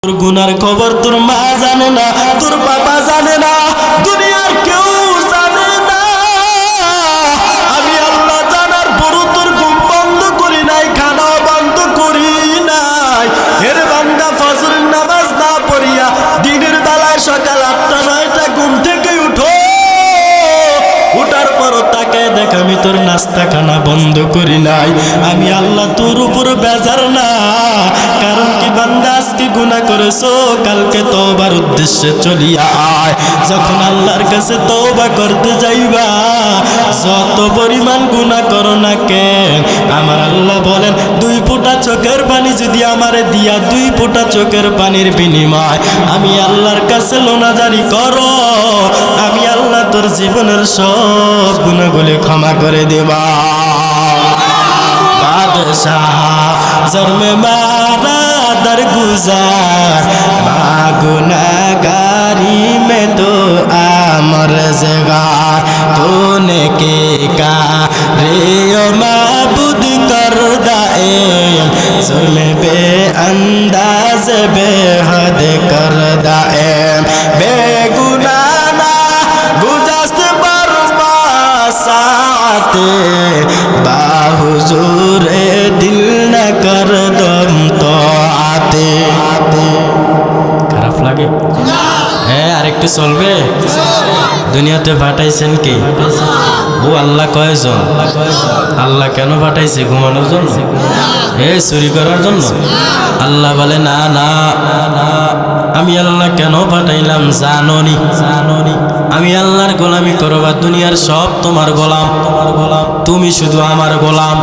তোর গুনার খবর তোর মা জানে না, তোর বাবা জানে না, দুনিয়ার কেউ জানে না। আমি আল্লাহ জানার পরও তোর ঘুম বন্ধ করি নাই, খানাও বন্ধ করি নাই। এর বান্দা ফজরের নামাজ না পড়িয়া দিনের বেলায় সকাল ৮টা-৯টা ঘুম থেকে উঠো, উঠার পরও তাকে দেখ আমি তোর নাস্তা খানা বন্ধ করি নাই। আমি আল্লাহ তোর উপর বেজার না। কারণ কি বান্দা আজকে গুনাহ করেছো, কালকে তওবার উদ্দেশ্যে চলিয়া আয়। যখন আল্লাহর কাছে তওবা করতে যাইবা, যত পরিমাণ গুনাহ করো না কেন, আমার আল্লাহ বলেন 2 ফোঁটা চোখের পানি যদি আমারে দিয়া 2 ফোঁটা চোখের পানির বিনিময় আমি আল্লাহর কাছে লোনাজারি করো, আমি আল্লাহ তোর জীবনের সব গুনাহগুলি ক্ষমা করে দেবা। বাদশাহ জন্মে মারা दरगुजार गुनाहगारी में तो आमरज़गार तूने के का रे ओ माबूद कर दाएम जुल्म बेअंदाज बेहद कर दाएम बेगुनाह ना गुज़श्त बरसाते बाहुजूरे दिल न कर दम तो খারাপ লাগে? হ্যাঁ, আরেকটু চলবে। দুনিয়াতে পাঠাইছেন কি? ও আল্লাহ কয়জন? আল্লাহ কেন পাঠাইছে? ঘুমানোর জন্য? চুরি করার জন্য? আল্লাহ বলে না না না, আমি আল্লাহ কেন পাঠাইলাম জানোনি? আমি আল্লাহর গোলামি করবা, দুনিয়ার সব তোমার গোলাম, তুমি শুধু আমার গোলাম।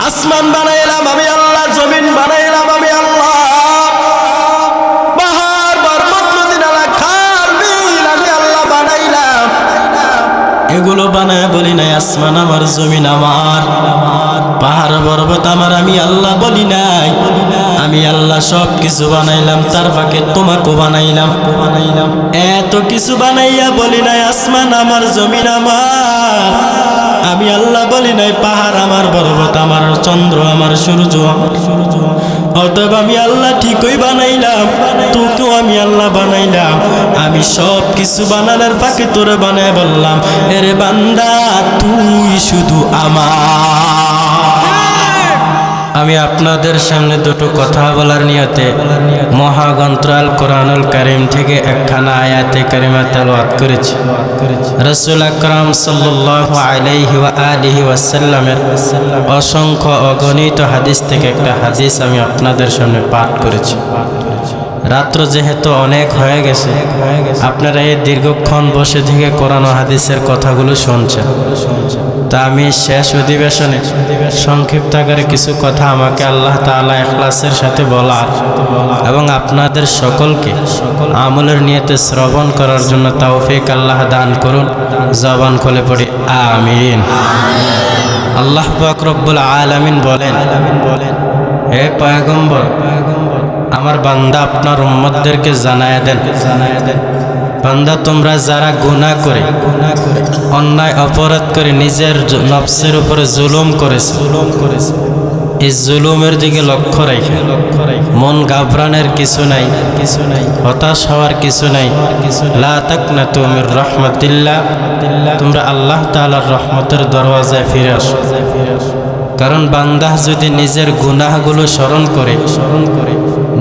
আসমান বানাইলাম আমি আল্লাহ, জমিন বানাইলাম আমি আল্লাহ, পাহাড় পর্বত নদী নালা খাল বিল আমি আল্লাহ বানাইলাম। এগুলো বানায় বলি নাই আসমান আমার, জমিন আমার, পাহাড় পর্বত আমার, আমি আল্লাহ বলি নাই। আমি আল্লাহ সব কিছু বানাইলাম, তার ফাঁকে তোমাকেও বানাইলাম। এত কিছু বানাইয়া বলি নাই আসমান আমার, জমিন আমার, আমি আল্লাহ বলি নাই পাহাড় আমার, পর্বত আমার, চন্দ্র আমার, সূর্য আমার। অতএব আমি আল্লাহ ঠিকই বানাইলাম, তোকেও আমি আল্লাহ বানাইলাম। আমি সব কিছু বানানোর ফাঁকে তোরে বানায় বললাম, এরে বান্দা তুই শুধু আমার। আমি আপনাদের সামনে দুটো কথা বলার নিয়তে মহাগ্রন্থ আল কোরআনুল কারীম থেকে একখানা আয়াতে কারিমা তেলাওয়াত করেছি। রাসূল আকরাম সাল্লাল্লাহু আলাইহি ওয়া আলিহি ওয়াসাল্লামের অসংখ্য অগণিত হাদিস থেকে একটা হাদিস আমি আপনাদের সামনে পাঠ করেছি। রাত্র যেহেতু অনেক হয়ে গেছে, আপনারা এই দীর্ঘক্ষণ বসে থেকে কোরআন ও হাদিসের কথাগুলো শুনছেন, তা আমি শেষ অধিবেশনে সংক্ষিপ্ত আকারে কিছু কথা আমাকে আল্লাহ তাআলা ইখলাসের সাথে বলার এবং আপনাদের সকলকে আমলের নিয়তে শ্রবণ করার জন্য তৌফিক আল্লাহ দান করুন। জবান খুলে পড়ি আমিন। আল্লাহ পাক রব্বুল আলামিন বলেন, হে পয়গম্বর, আমার বান্দা আপনার উম্মতদেরকে জানায় দেন, বান্দা তোমরা যারা গুনাহ করে, অন্যায় অপরাধ করে নিজের নফসের উপরে জুলুম করেছে, এই জুলুমের দিকে লক্ষ্য রেখে মন ঘাবড়ানোর কিছু নাই, হতাশ হওয়ার কিছু নাই। লা তাকনাতু মির রাহমাতিল্লাহ, তোমরা আল্লাহ তাআলার রহমতের দরওয়াজায় ফিরে আসো। কারণ বান্দা যদি নিজের গুনাহগুলো স্মরণ করে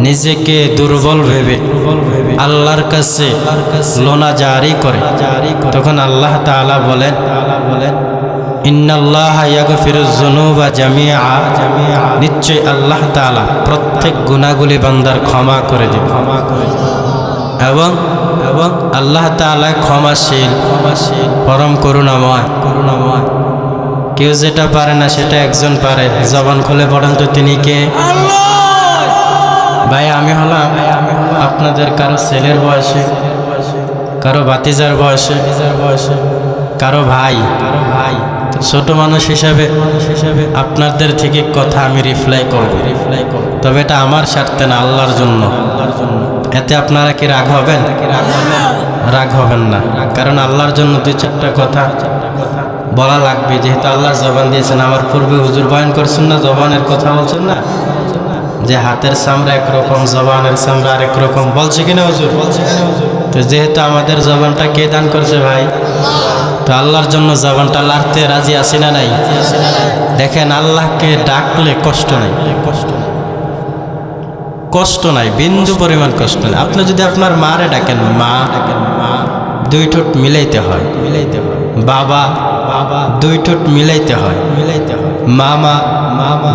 নিজেকে দুর্বল ভেবে আল্লাহর কাছে লোনা জারি করে, তখন আল্লাহ তাআলা বলেন, ইন্নাল্লাহা ইয়াগফিরুয যুনুবা জামিআ, নিশ্চয় আল্লাহ তাআলা প্রত্যেক গুনাহগুলি বান্দার ক্ষমা করে দেবে। এবং আল্লাহ তাআলা ক্ষমাশীল, পরম করুণাময়। কেউ যেটা পারে না সেটা একজন পারে। জবান খুলে পড়েন তো তিনি কে? ভাই আমি হলাম আপনাদের কারো ছেলের বয়সে, কারো ভাতিজার বয়সে, কারো ভাই। ছোট মানুষ হিসাবে আপনাদের থেকে কথা আমি রিপ্লাই করব, তবে এটা আমার স্বার্থে না, আল্লাহর জন্য। এতে আপনারা কি রাগ হবেন? রাগ হবেন না, কারণ আল্লাহর জন্য 2-4টা কথা বলা লাগবে, যেহেতু আল্লাহ জবান দিয়েছেন। আমার পূর্বে হুজুর বয়ান করছেন না, জবানের কথা বলছেন না, যে হাতের চামড়া একরকম, জবানের চামড়া আরেক রকম, বলছে কিনা হুজুর? তো যেহেতু আমাদের জবানটা কে দান করছে ভাই? তো আল্লাহর জন্য জবানটা লাড়তে রাজি আছি না নাই? দেখেন, আল্লাহকে ডাকলে কষ্ট নাই, কষ্ট নাই, বিন্দু পরিমাণ কষ্ট নাই। আপনি যদি আপনার মারে ডাকেন মা, দুই ঠোঁট মিলাইতে হয়, বাবা দুই ঠোঁট মিলাইতে হয়, মামা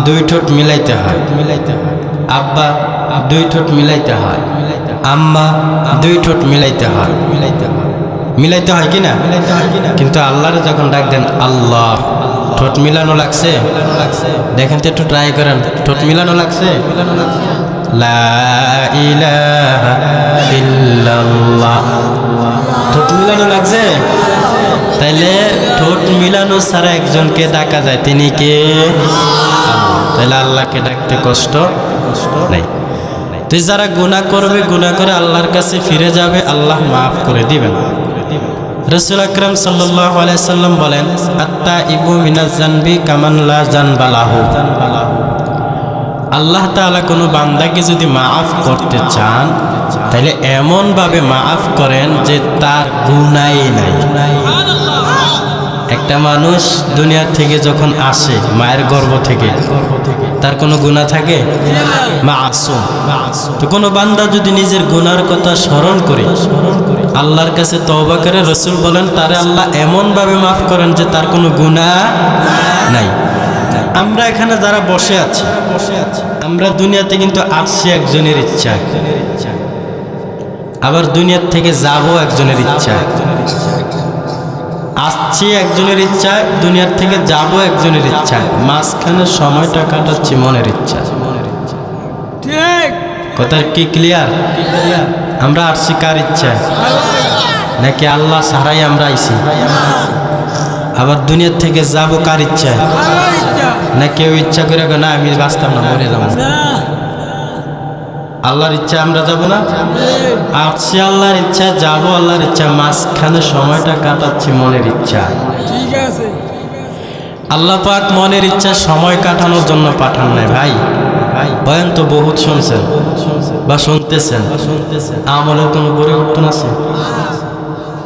দুই ঠোঁট মিলাইতে হয়, আব্বা দুই ঠোঁট মিলাইতে হয়, আম্মা দুই ঠোঁট মিলাইতে হয়, মিলাইতে হয় কিনা? কিন্তু আল্লাহরে যখন ডাক দেন আল্লাহ, ঠোঁট মিলানো লাগছে? দেখেন তো, একটু ট্রাই করেন, ঠোঁট মিলানো লাগছে? লা ইলাহা ইল্লাল্লাহ, ঠোঁট মিলানো লাগছে? তাইলে ঠোঁট মিলানো ছাড়া একজনকে ডাকা যায়, তিনি কে? তাইলে আল্লাহকে ডাকতে কষ্ট নাই। তুই যারা গুনাহ করবে, গুনাহ করে আল্লাহর কাছে ফিরে যাবে, আল্লাহ মাফ করে দিবেন। রাসূল আকরাম সাল্লাল্লাহু আলাইহি সাল্লাম বলেন, আত্তাইবু মিনাজ জানবি কামান লা জানবা লাহু। আল্লাহ তাআলা কোনো বান্দাকে যদি মাফ করতে চান, তাহলে এমন ভাবে মাফ করেন যে তার গুনাহই নাই। একটা মানুষ দুনিয়া থেকে যখন আসে, মায়ের গর্ভ থেকে, তার কোনো গুনাহ থাকে? মাসুম। তো কোনো বান্দা যদি নিজের গুনার কথা স্মরণ করে আল্লাহর কাছে তওবা করে, রাসূল বলেন তারে আল্লাহ এমন ভাবে মাফ করেন যে তার কোনো গুনাহ নাই। আমরা এখানে যারা বসে আছি, আমরা দুনিয়াতে কিন্তু আসছি একজনের ইচ্ছা, আবার দুনিয়ার থেকে যাব একজনের ইচ্ছা। আসছি একজনের ইচ্ছা, দুনিয়ার থেকে যাব একজনের ইচ্ছা, মাঝখানে সময়টা কাটাচ্ছি মনের ইচ্ছা। ঠিক কথা কি ক্লিয়ার? আমরা আসছি কার ইচ্ছা? নাকি আল্লাহ ছাড়াই আমরা আইছি? আবার দুনিয়ার থেকে যাব কার ইচ্ছা? না কেউ ইচ্ছা করে না আমি বাঁচতাম না, মরে যাবো? আল্লাহর ইচ্ছা আমরা যাব না? আসছি আল্লাহর ইচ্ছা, যাব আল্লাহর ইচ্ছা, মাঝখানে সময়টা কাটাচ্ছি মনের ইচ্ছা। আল্লাহ পাক মনের ইচ্ছা সময় কাটানোর জন্য পাঠান নাই ভাই। বয়ান তো বহুত শুনছেন বা শুনতেছেন, আমলের কোনো পরিবর্তন আছে?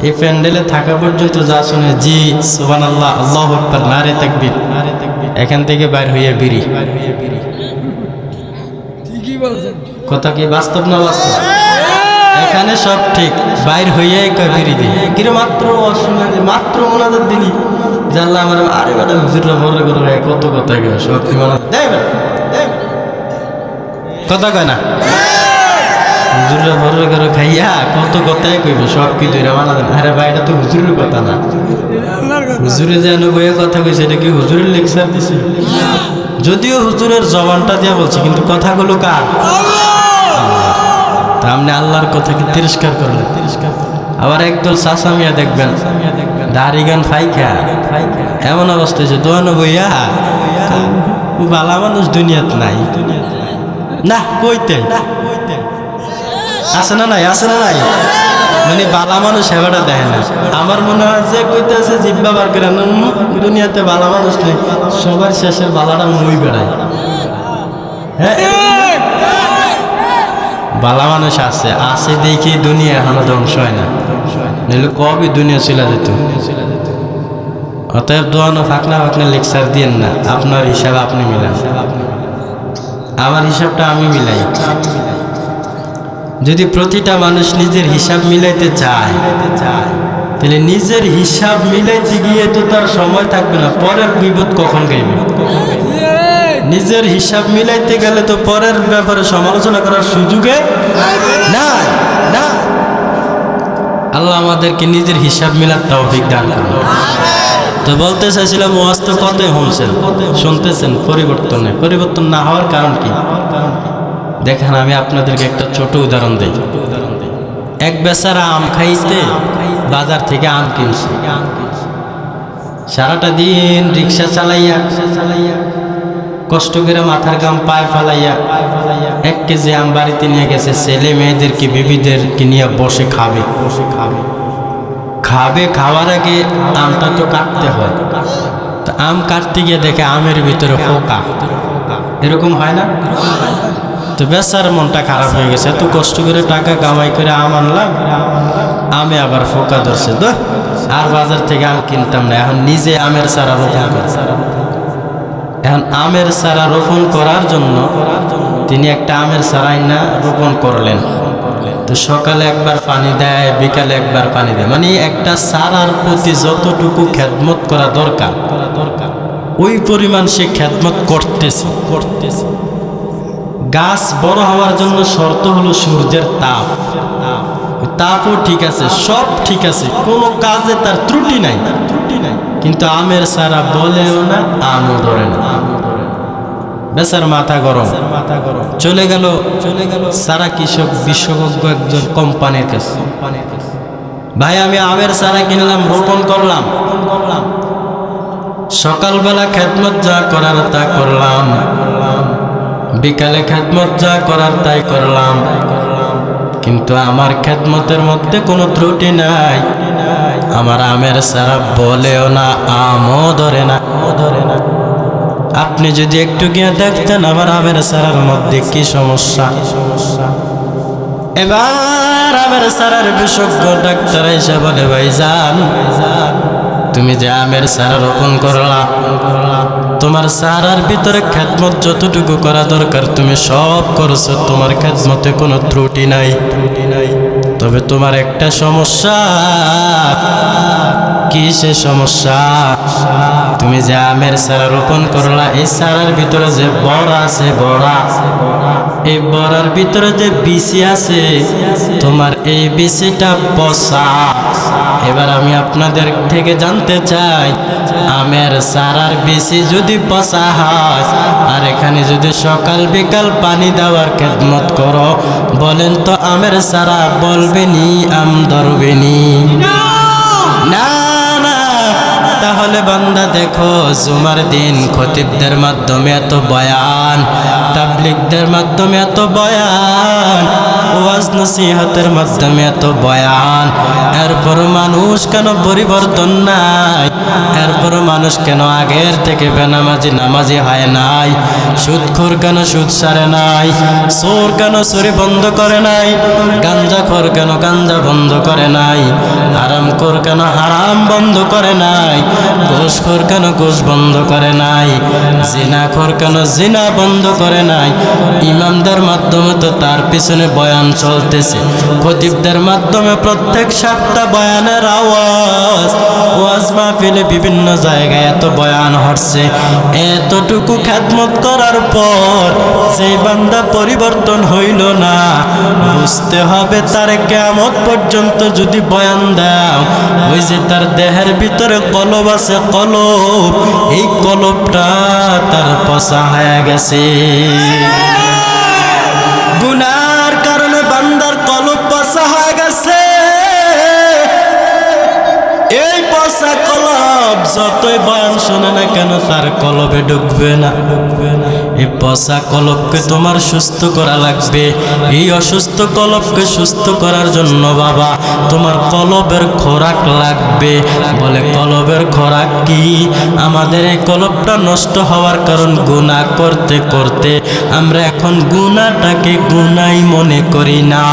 এই প্যান্ডেলে থাকা পর্যন্ত যা শুনে জি সুবহানাল্লাহ, আল্লাহু আকবার, নারে তাকবীর, এখান থেকে বাইর হইয়া বিড়ি। কথা কি বাস্তব না বাস্তব? এখানে সব ঠিক, বাইর হইয়াই কয় বিড়ি দিই কিরে, মাত্র অসময়ে মাত্র মোনাজাত দিলি জানলা আমার, আরে বেটা হুজুররা বড় করে কত কথা গেল, সব কি মোনাজাত দেয় কথা কয় না? হুজুররা বড় করে খাইয়া কত কথাই কইবে, সব কি দুইরা মানা দেন। আরে ভাই, এটা তো হুজুরের কথা না। হুজুরে যেন বইয়ে কথা কইছে, এটা কি হুজুরের লেকচার দিছে? যদিও হুজুরের জবানটা দিয়া বলছে, কিন্তু কথাগুলো কার? তা আপনি আল্লাহর কথাকে তিরস্কার করলেন। আবার একদল চাচা মিয়া দেখবেন দাড়ি গান ফাইকা, এমন অবস্থা হয়েছে দোয়ানো বইয়া, বালা মানুষ দুনিয়াত নাই না, কইতে আছে না নাই? আছে না নাই? মানে বালা মানুষ সেবাটা দেখে না। আমার মনে হয় যে কইতে আছে জিব্বা বার করে, দুনিয়াতে বালা মানুষ নেই, সবার শেষের বালাটা মই বেড়ায়। হ্যাঁ, বালা মানুষ আছে, আছে দেখি দুনিয়া এখনো ধ্বংস হয় না, নইলে কবে দুনিয়া চলে যেত। অতএব দোয়ানো ফাঁকনা লেকচার দিয়েন না, আপনার হিসাব আপনি মিলান, আমার হিসাবটা আমি মিলাই। যদি প্রতিটা মানুষ নিজের হিসাব মিলাইতে চায়, তাহলে নিজের হিসাব মিলাইতে গিয়ে তো তার সময় থাকবে না, পরের বিপদ কখন গাইবে? নিজের হিসাব মিলাইতে গেলে তো পরের ব্যাপারে সমালোচনা করার সুযোগে না। আল্লাহ আমাদেরকে নিজের হিসাব মিলার তৌফিক দান করুন। তো বলতে চাইছিলাম, ওয়াজ তো কতই শুনছেন, শুনতেছেন, পরিবর্তন না হওয়ার কারণ কি? দেখেন, আমি আপনাদেরকে একটা ছোট উদাহরণ দিই। এক বেচারা আম খাইতে বাজার থেকে আম কিনছে, সারাটা দিন রিক্সা চালাইয়া কষ্ট করে মাথার গাম পায়ে ফালাইয়া 1 কেজি আম বাড়িতে নিয়ে গেছে। ছেলে মেয়েদেরকে বিবিদেরকে নিয়ে বসে খাবে। খাওয়ার আগে আমটা তো কাটতে হয়, তো আম কাটতে গিয়ে দেখে আমের ভিতরে পোকা। এরকম হয় না? তো বেচার মনটা খারাপ হয়ে গেছে, এত কষ্ট করে টাকা কামাই করে আম আনলাম, আমি আবার ফোকা ধরছে তো আর বাজার থেকে আম কিনতাম না, এখন নিজে আমের চারা রোপণ করে। এখন আমের চারা রোপণ করার জন্য তিনি একটা আমের চারা না রোপণ করলেন। তো সকালে একবার পানি দেয়, বিকালে একবার পানি দেয়, মানে একটা চারার প্রতি যতটুকু খেদমত করা দরকার ওই পরিমাণ সে খেদমত করতেছে। গাছ বড় হওয়ার জন্য শর্ত হলো সূর্যের তাপ, তাপও ঠিক আছে, সব ঠিক আছে, কোনো কাজে তার ত্রুটি নাই। কিন্তু আমের চারা বলেও না, আমও ধরে না, বেচার মাথা গরম। চলে গেল সারা কৃষক বিশেষজ্ঞ একজন কোম্পানির কাছে, ভাই আমি আমের চারা কিনলাম, রোপণ করলাম, সকালবেলা খেদমত যা করার তা করলাম, বিকালে খেদমত যা করার তাই করলাম, কিন্তু আমার খেদমতের মধ্যে কোনো ত্রুটি নাই। আমার আমের চারা বলেও না, আমও ধরে না। আপনি যদি একটু গিয়ে দেখতেন আমার আমের চারার মধ্যে কি সমস্যা। এবার আমের চারার বিশেষজ্ঞ ডাক্তার এসে বলে, ভাইজান তুমি যে আমের চারা রোপণ করলা, তোমার চারার ভিতরে খেদমত যতটুকু করা দরকার তুমি সব করছো, তোমার খেদমতে কোনো ত্রুটি নাই। তবে তোমার একটা সমস্যা। কি সে সমস্যা? তুমি যে আমের চারা রোপণ করলা, এই চারার ভিতরে যে বড়া আছে, এই বড়ার ভিতরে যে বিচি আছে, তোমার এই বিচিটা পচা। এবার আমি আপনাদের থেকে জানতে চাই, আমের চারার বিচি যদি পচা হয় আর এখানে যদি সকাল বিকাল পানি দেওয়ার খেদমত করো, বলেন তো আমের চারা বলবেনি, আম ধরবেনি? না। তাহলে বান্দা দেখো, জুমার দিন খতিবদের মাধ্যমে এত বয়ান, তাবলীগদের মাধ্যমে এত বয়ান, ওয়াজ নসিহতের মাধ্যমে এত বয়ান, এরপর মানুষ কেন পরিবর্তন নাই? এরপর মানুষ কেন আগের থেকে বেনামাজি নামাজি হয় নাই? সুদখোর কেন সুদ ছাড়ে নাই? চোর কেন চুরি বন্ধ করে নাই? গাঞ্জাখোর কেন গাঞ্জা বন্ধ করে নাই? হারামখোর কেন হারাম বন্ধ করে নাই? ঘুষখোর কেন ঘুষ বন্ধ করে নাই? জিনাখোর কেন জিনা বন্ধ করে নাই? ইমামদের মাধ্যমে তো তার পিছনে বয়ান চলতেছে, খতিবদের মাধ্যমে প্রত্যেক সাতটা বয়ানের আওয়াজ, ওয়াজ মাহফিলে বিভিন্ন জায়গায় এত বয়ান হচ্ছে। এতটুকু খেদমত করার পর যে বান্দা পরিবর্তন হইল না, বুঝতে হবে তার কিয়ামত পর্যন্ত যদি বয়ান দাও, ওই যে তার দেহের ভিতরে কলব আছে, কলব, এই কলবটা তার পচা হয়ে গেছে। গুনার কারণে বান্দার কলব পচা হয়ে গেছে। এই পচা কলব যতই বয়ান শোনে না কেন তার কলবে ঢুকবে না। এই পচা কলবকে তোমার সুস্থ করা লাগবে। এই অসুস্থ কলবকে সুস্থ করার জন্য বাবা তোমার কলবের খোরাক লাগবে। বলে কলবের খোরাক কি? আমাদের এই কলবটা নষ্ট হওয়ার কারণ গুনাহ করতে করতে আমরা এখন গুনাহটাকে গুনাই মনে করি না।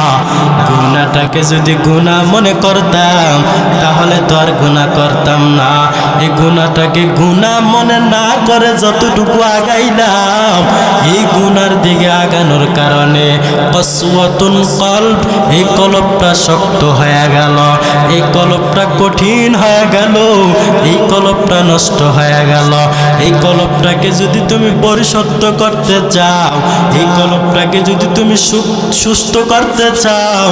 গুনাহটাকে যদি গুনাহ মনে করতাম তাহলে তো আর গুনাহ করতাম না। এই গুনাহটাকে গুনাহ মনে না করে যতটুকু আগাইলাম, এই গুনার দিকে আগানোর কারণে কসওয়াতুন কলব, এই কলবটা শক্ত হয়ে গেল, এই কলবটা কঠিন হয়ে গেল, এই কলবটা নষ্ট হয়ে গেল। এই কলবটাকে যদি তুমি পরিশুদ্ধ করতে চাও, এই কলবটাকে যদি তুমি সুস্থ করতে চাও,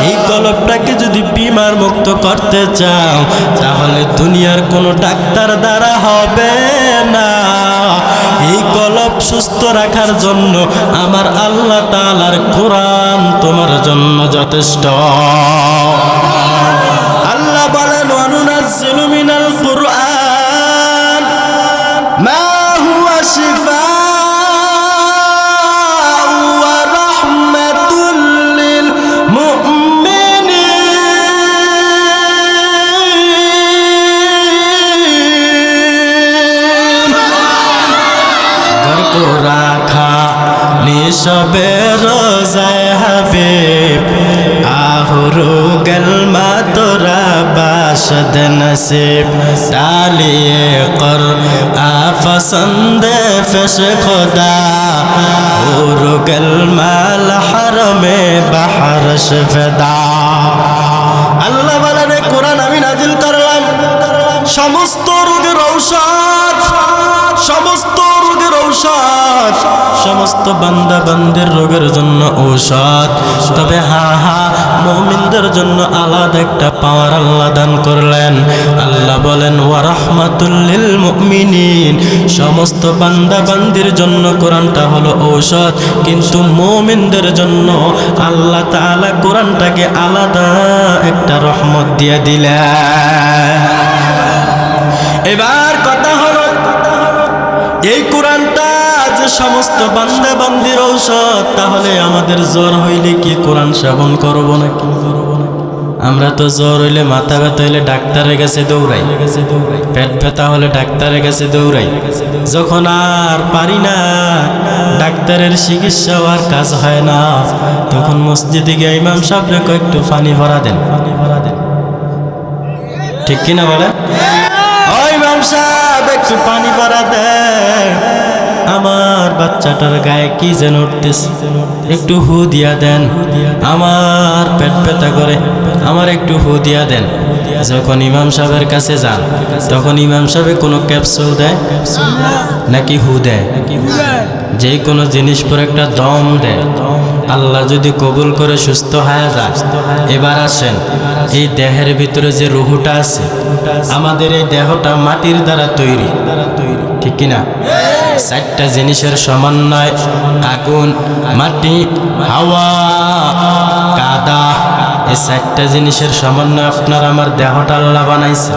এই কলবটাকে যদি বিমার মুক্ত করতে চাও, তাহলে দুনিয়ার কোনো ডাক্তার দ্বারা হবে না। এই কলব সুস্থ রাখার জন্য আমার আল্লাহ তাআলার কোরআন তোমার জন্য যথেষ্ট। আল্লাহ বলেন, ওয়ানুনাজ্জিলু মিনাল কুরআন মা হুয়া শিফাউ ওয়া রাহমাতুল লিল মুমিনিন। ঘর কো রাখা নিসবের حبيب آهرو گلما تورا باشد نصیب تالیے قر آفسند فش خدا آهرو گلما لحرم بحرش فدا আল্লাহ বলেন কোরআন আমি নাজিল করলাম সমস্ত রোগের ঔষধ, সমস্ত রোগের ঔষধ, সমস্ত বান্দা বান্দির রোগের জন্য ঔষধ। তবে মুমিনদের জন্য আলাদা একটা পাওয়ার আল্লাহ দান করলেন। আল্লাহ বলেন ওয়া রাহমাতুল লিল মুমিনিন, সমস্ত বান্দা বান্দির জন্য কোরআনটা হলো ঔষধ, কিন্তু মুমিনদের জন্য আল্লাহ তাআলা কোরআনটাকে আলাদা একটা রহমত দিয়ে দিলেন। এবার কথা হলো এই কোরআনটা যে সমস্ত বান্দা বান্দির ঔষধ, তাহলে আমাদের জ্বর হইলে কি কোরআন সেবন করব নাকি? আমরা তো জ্বর হইলে, মাথা ব্যথা হইলে ডাক্তারের কাছে দৌড়াই, পেট ব্যথা হলে ডাক্তারের কাছে দৌড়াই। যখন আর পারি না, ডাক্তারের চিকিৎসা আর কাজ হয় না, তখন মসজিদে গিয়ে ইমাম সাহেবরে কয়েকটু পানি ভরা দেন, ঠিক কিনা বলেন? ও ইমাম সাহেব একটু পানি ভরা দেন, আমার বাচ্চাটার গায়ে কি যেন উঠতেছে, একটু হু দিয়া দেন, আমার পেট ব্যথা করে, আমার একটু হু দিয়া দেন। যখন ইমাম সাহেবের কাছে যান, তখন ইমাম সাহেব কোনো ক্যাপসুল দেয় নাকি হু দেয়? যে কোনো জিনিস পর একটা দম দেয়। আল্লাহ যদি কবুল করে সুস্থ হয়ে যায়, এবার আসেন এই দেহের ভিতরে যে রুহুটা আছে, আমাদের এই দেহটা মাটির দ্বারা তৈরি, ঠিক কিনা? চারটা জিনিসের সমন্বয়, আগুন, মাটি, হাওয়া, কাদা, এই চারটা জিনিসের সমন্বয় আপনার আমার দেহটা আল্লাহ বানাইছে।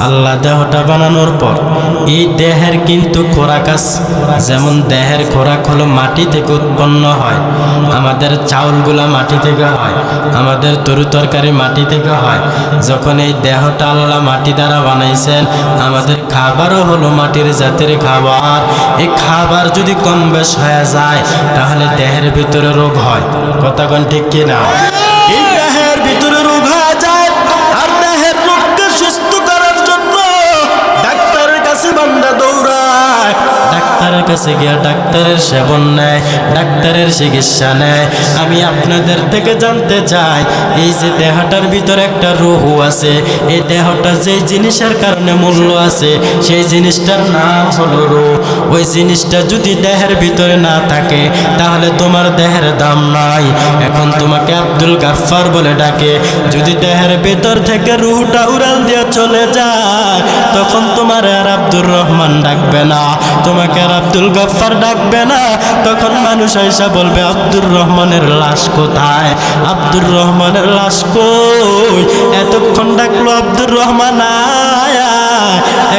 আল্লাহ দেহটা বানানোর পর এই দেহের কিন্তু খোরাক আছে, যেমন দেহের খোরাক হলো মাটি থেকে উৎপন্ন হয়, আমাদের চাউলগুলা মাটি থেকে হয়, আমাদের তরু তরকারি মাটি থেকে হয়। যখন এই দেহটা আল্লাহ মাটি দ্বারা বানাইছেন, আমাদের খাবারও হলো মাটির জাতের খাবার। এই খাবার যদি কম বেশ হয়ে যায়, তাহলে দেহের ভিতরে রোগ হয়। কথা কোন ঠিক কিনা? এই দেহের ভিতরে রোগ হয়ে যায়, আর দেহের রোগকে সুস্থ করার জন্য ডাক্তারের কাছে বান্দা দৌড়ায়, ডাক্তারের কাছে গিয়া ডাক্তারের সেবন নেয়, ডাক্তারের চিকিৎসা নেয়। আমি আপনাদের থেকে জানতে চাই, এই যে দেহটার ভিতরে একটা রুহু আছে, এই দেহটা যে জিনিসের কারণে মূল্য আছে, সেই জিনিসটার নাম হলো রূহ। ওই জিনিসটা যদি দেহের ভিতরে না থাকে, তাহলে তোমার দেহের দাম নাই। এখন তোমাকে আব্দুল গাফফার বলে ডাকে, যদি দেহের ভিতর থেকে রুহটা উড়াল দিয়ে চলে যায়, তখন তোমার আর আব্দুর রহমান ডাকবে না, তোমাকে আর আব্দুল গাফফার ডাকবে না। তখন মানুষ আইসা বলবে আব্দুর রহমানের লাশ কোথায়, আব্দুর রহমানের লাশ কই? এতক্ষণ ডাকলো আব্দুর রহমান আয়া,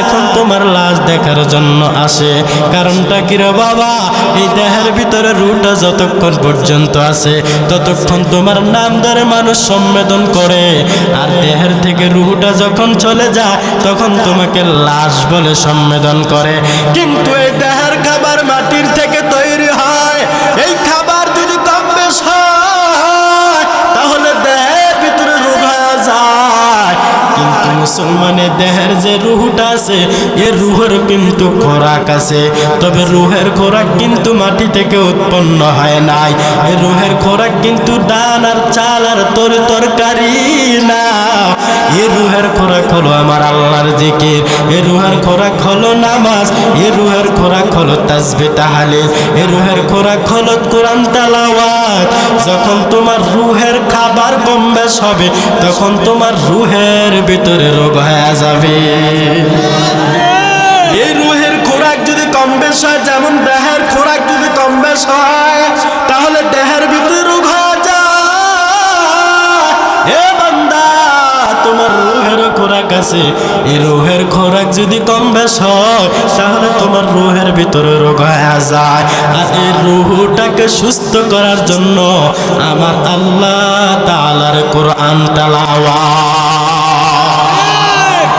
এখন তোমার লাশ দেখার জন্য আসে। কারণটা কি রে বাবা? এই দেহের ভিতরে রুহটা যতক্ষণ পর্যন্ত আছে, ততক্ষণ তোমার নাম ধরে মানুষ সম্বোধন করে, আর দেহের থেকে রুহটা যখন চলে যায়, তখন তোমাকে লাশ বলে সম্বোধন করে। কিন্তু এই দেহের খাবার মাটির থেকে তৈরি হয়, এই খাবার যদি কম বেশ হয়, তাহলে দেহের ভিতরে রোগ হয়ে যায়। কিন্তু মুসলমানের দেহের যে রুহটা আছে, এর রুহের কিন্তু খোরাক আছে, তবে রুহের খোরাক কিন্তু মাটি থেকে উৎপন্ন হয় নাই। এই রুহের খোরাক কিন্তু ডাল আর চাল আর তরকারি না। এই রুহের খোরাক হলো আমার আল্লাহর জিকির, এই রুহের খোরাক হলো নামাজ, এই রুহের খোরাক হলো তাসবিহ তাহলিল, এই রুহের খোরাক হলো কোরআন তেলাওয়াত। যখন তোমার রুহের খাবার কম বেশ হবে, তখন তোমার রুহের ভিতরে রোগ হয়ে যাবে। এই রুহের খোরাক যদি কম বেশ হয়, যেমন দেহের খোরাক যদি কম বেশ হয়, তাহলে দেহের ভিতরে রোগ হয়ে যায়। এ বান্দা, তোমার রুহের খোরাক আছে, এই রুহের খোরাক যদি কম বেশ হয়, তাহলে তোমার রুহের ভিতরে রোগ হয়ে যায়। আর এই রুহটাকে সুস্থ করার জন্য আমার আল্লাহ তাআলার কোরআন তেলাওয়াত।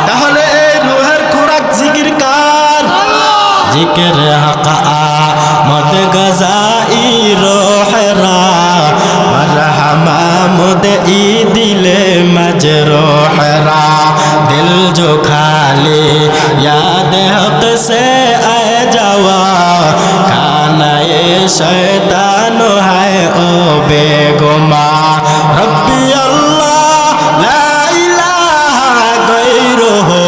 তাহলে এই রুহের খোরাক জিকির কার? জিকির হাকা মদ গজাই রোহরা ई दिले मजरूहरा दिल जो खाली याद हक से आए जावा खाना ये शैतान है ओ बेगुमा रब्बी अल्लाह ला इलाहा गैरुहु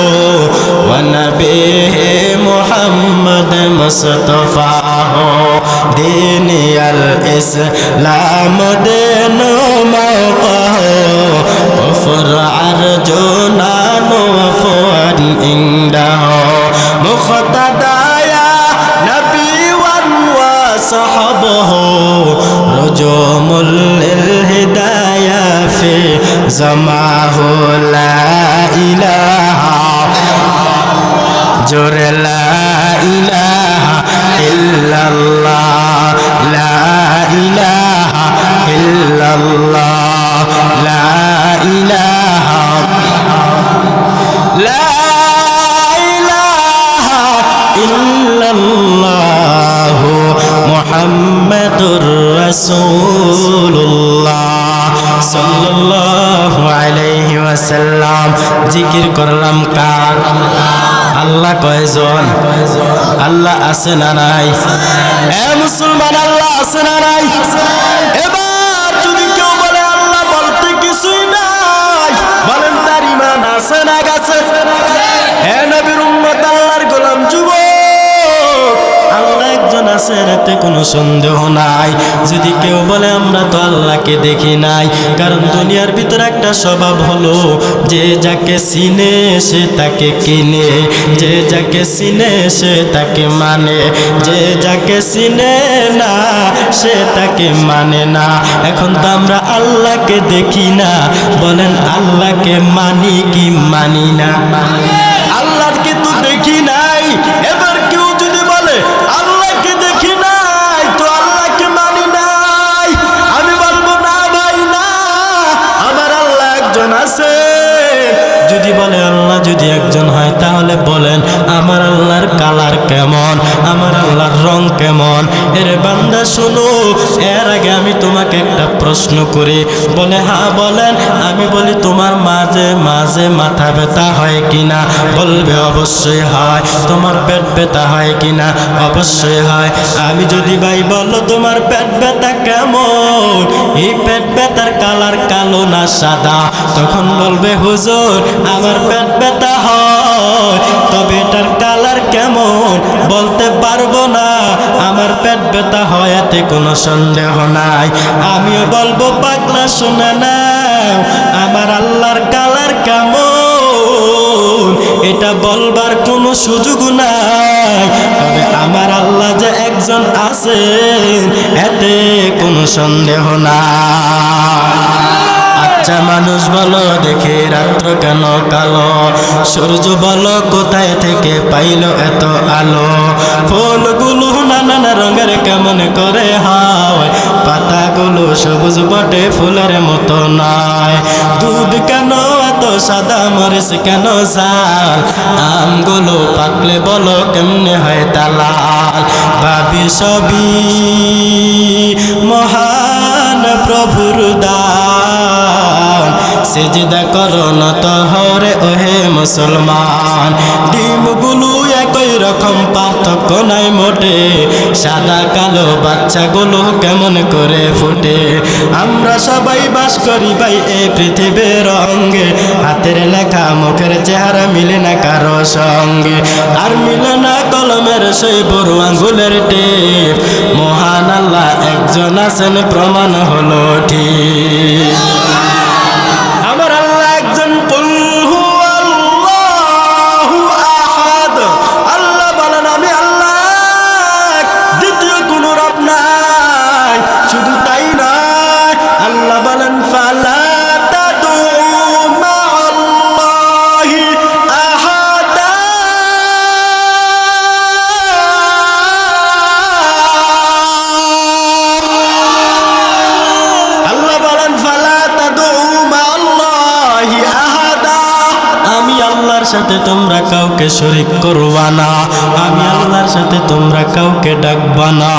व नबी मुहम्मद मुस्तफा हो दीन अल इस्लाम दिन मौका हो कुफर अर्जुनान वफुअन इंदा हो मुख्तदाया नबी वन व सहबहो रुजुमुल हिदाया फी ज़माहु ला इलाहा जोर ला इलाहा इल्लल्लाह ला इलाहा इल्लल्लाह ला इलाहा इल्लल्लाह मुहम्मदुर रसूलुल्लाह सल्लल्लाहु अलैहि वसल्लम जिकिर करলাম কার আল্লাহ কয়জন আল্লাহ আছে না নাই এ মুসলমান আল্লাহ আছে না নাই এবার যদি কেউ বলে আল্লাহ বলতে কিছুই নাই বলেন তার ঈমান আছে না গেছে হে নবীর উম্মত আল্লাহর গোলাম যুবক আল্লাহ একজন আছেন এতে কোনো সন্দেহ নাই যদি কেউ বলে আমরা তো আল্লাহকে দেখি নাই কারণ দুনিয়ার ভিতরে একটা স্বভাব হলো যে যাকে চিনে সে তাকে কিনে যে যাকে চিনে সে তাকে মানে যে যাকে চিনে না সে তাকে মানে না এখন তো আমরা আল্লাহকে দেখি না বলেন আল্লাহকে মানি কি মানি না আল্লাহকে তো দেখি নাই এবার কেউ যদি বলে আল্লাহকে দেখি নাই তো আল্লাহকে মানি নাই আমি বলবো না ভাই না আমার আল্লাহ একজন আছে যদি বলে আল্লাহ যদি একজন হয় তাহলে বলেন আমার আল্লাহর কালার কেমন আমার আল্লাহর রং কেমন এর বান্দা শোনো এর আগে আমি তোমাকে একটা প্রশ্ন করি বলে হ্যাঁ বলেন আমি বলি তোমার মাঝে মাঝে মাথা ব্যথা হয় কিনা বলবে অবশ্যই হয় তোমার পেট ব্যথা হয় কিনা অবশ্যই হয় আমি যদি ভাই বলো তোমার পেট ব্যথা কেমন এই পেট ব্যথার কালার কালো না সাদা তখন বলবে হুজুর আমার পেট ব্যথা হয় তবে এটার কালার কেমন বলতে পারবো না আমার পেট ব্যথা হয় এতে কোনো সন্দেহ নাই আমিও বলবো পাগলা শোনা না আমার আল্লাহর কালার কেমন এটা বলবার কোনো সুযোগ নাই তবে আমার আল্লাহ যে একজন আছেন এতে কোনো সন্দেহ নাই আচ্ছা মানুষ বলো দেখে রাত্র কেন কালো সূর্য বলো কোথায় থেকে পাইলো এত আলো ফুলগুলো নানান রঙের কেমন করে হয় পাতাগুলো সবুজ বটে ফুলের মতো নয় দুধ কেন এত সাদা মরিচ কেন জাল আমগুলো পাকলে বলো কেমনে হয় দালাল ভাবি সবই মহান প্রভুর দান সেজদা করো নত হরে ওহে মুসলমান ডিমগুলো একই রকম পার্থক্য নাই মোটে সাদা কালো বাচ্চাগুলো কেমন করে ফুটে আমরা সবাই বাস করি ভাই এই পৃথিবীর রঙে হাতের লেখা মুখের চেহারা মিলে না কারো সঙ্গে আর মিলে না কলমের সেই বড় আঙ্গুলের টেপ মহান আল্লাহ একজন আছেন প্রমাণ হলো ঠিক আমার আল্লাহ একজন কুল হুয়াল্লাহু আহাদ আল্লাহ বলেন আমি আল্লাহ দ্বিতীয় কোনো রব নাই শুধু তাই নয় আল্লাহ বলেন ফালা তাদউ মা'আল্লাহি আহাদা সাথে তোমরা কাউকে শরীক করবা না, আমি আল্লাহর সাথে তোমরা কাউকে ডাকবা না।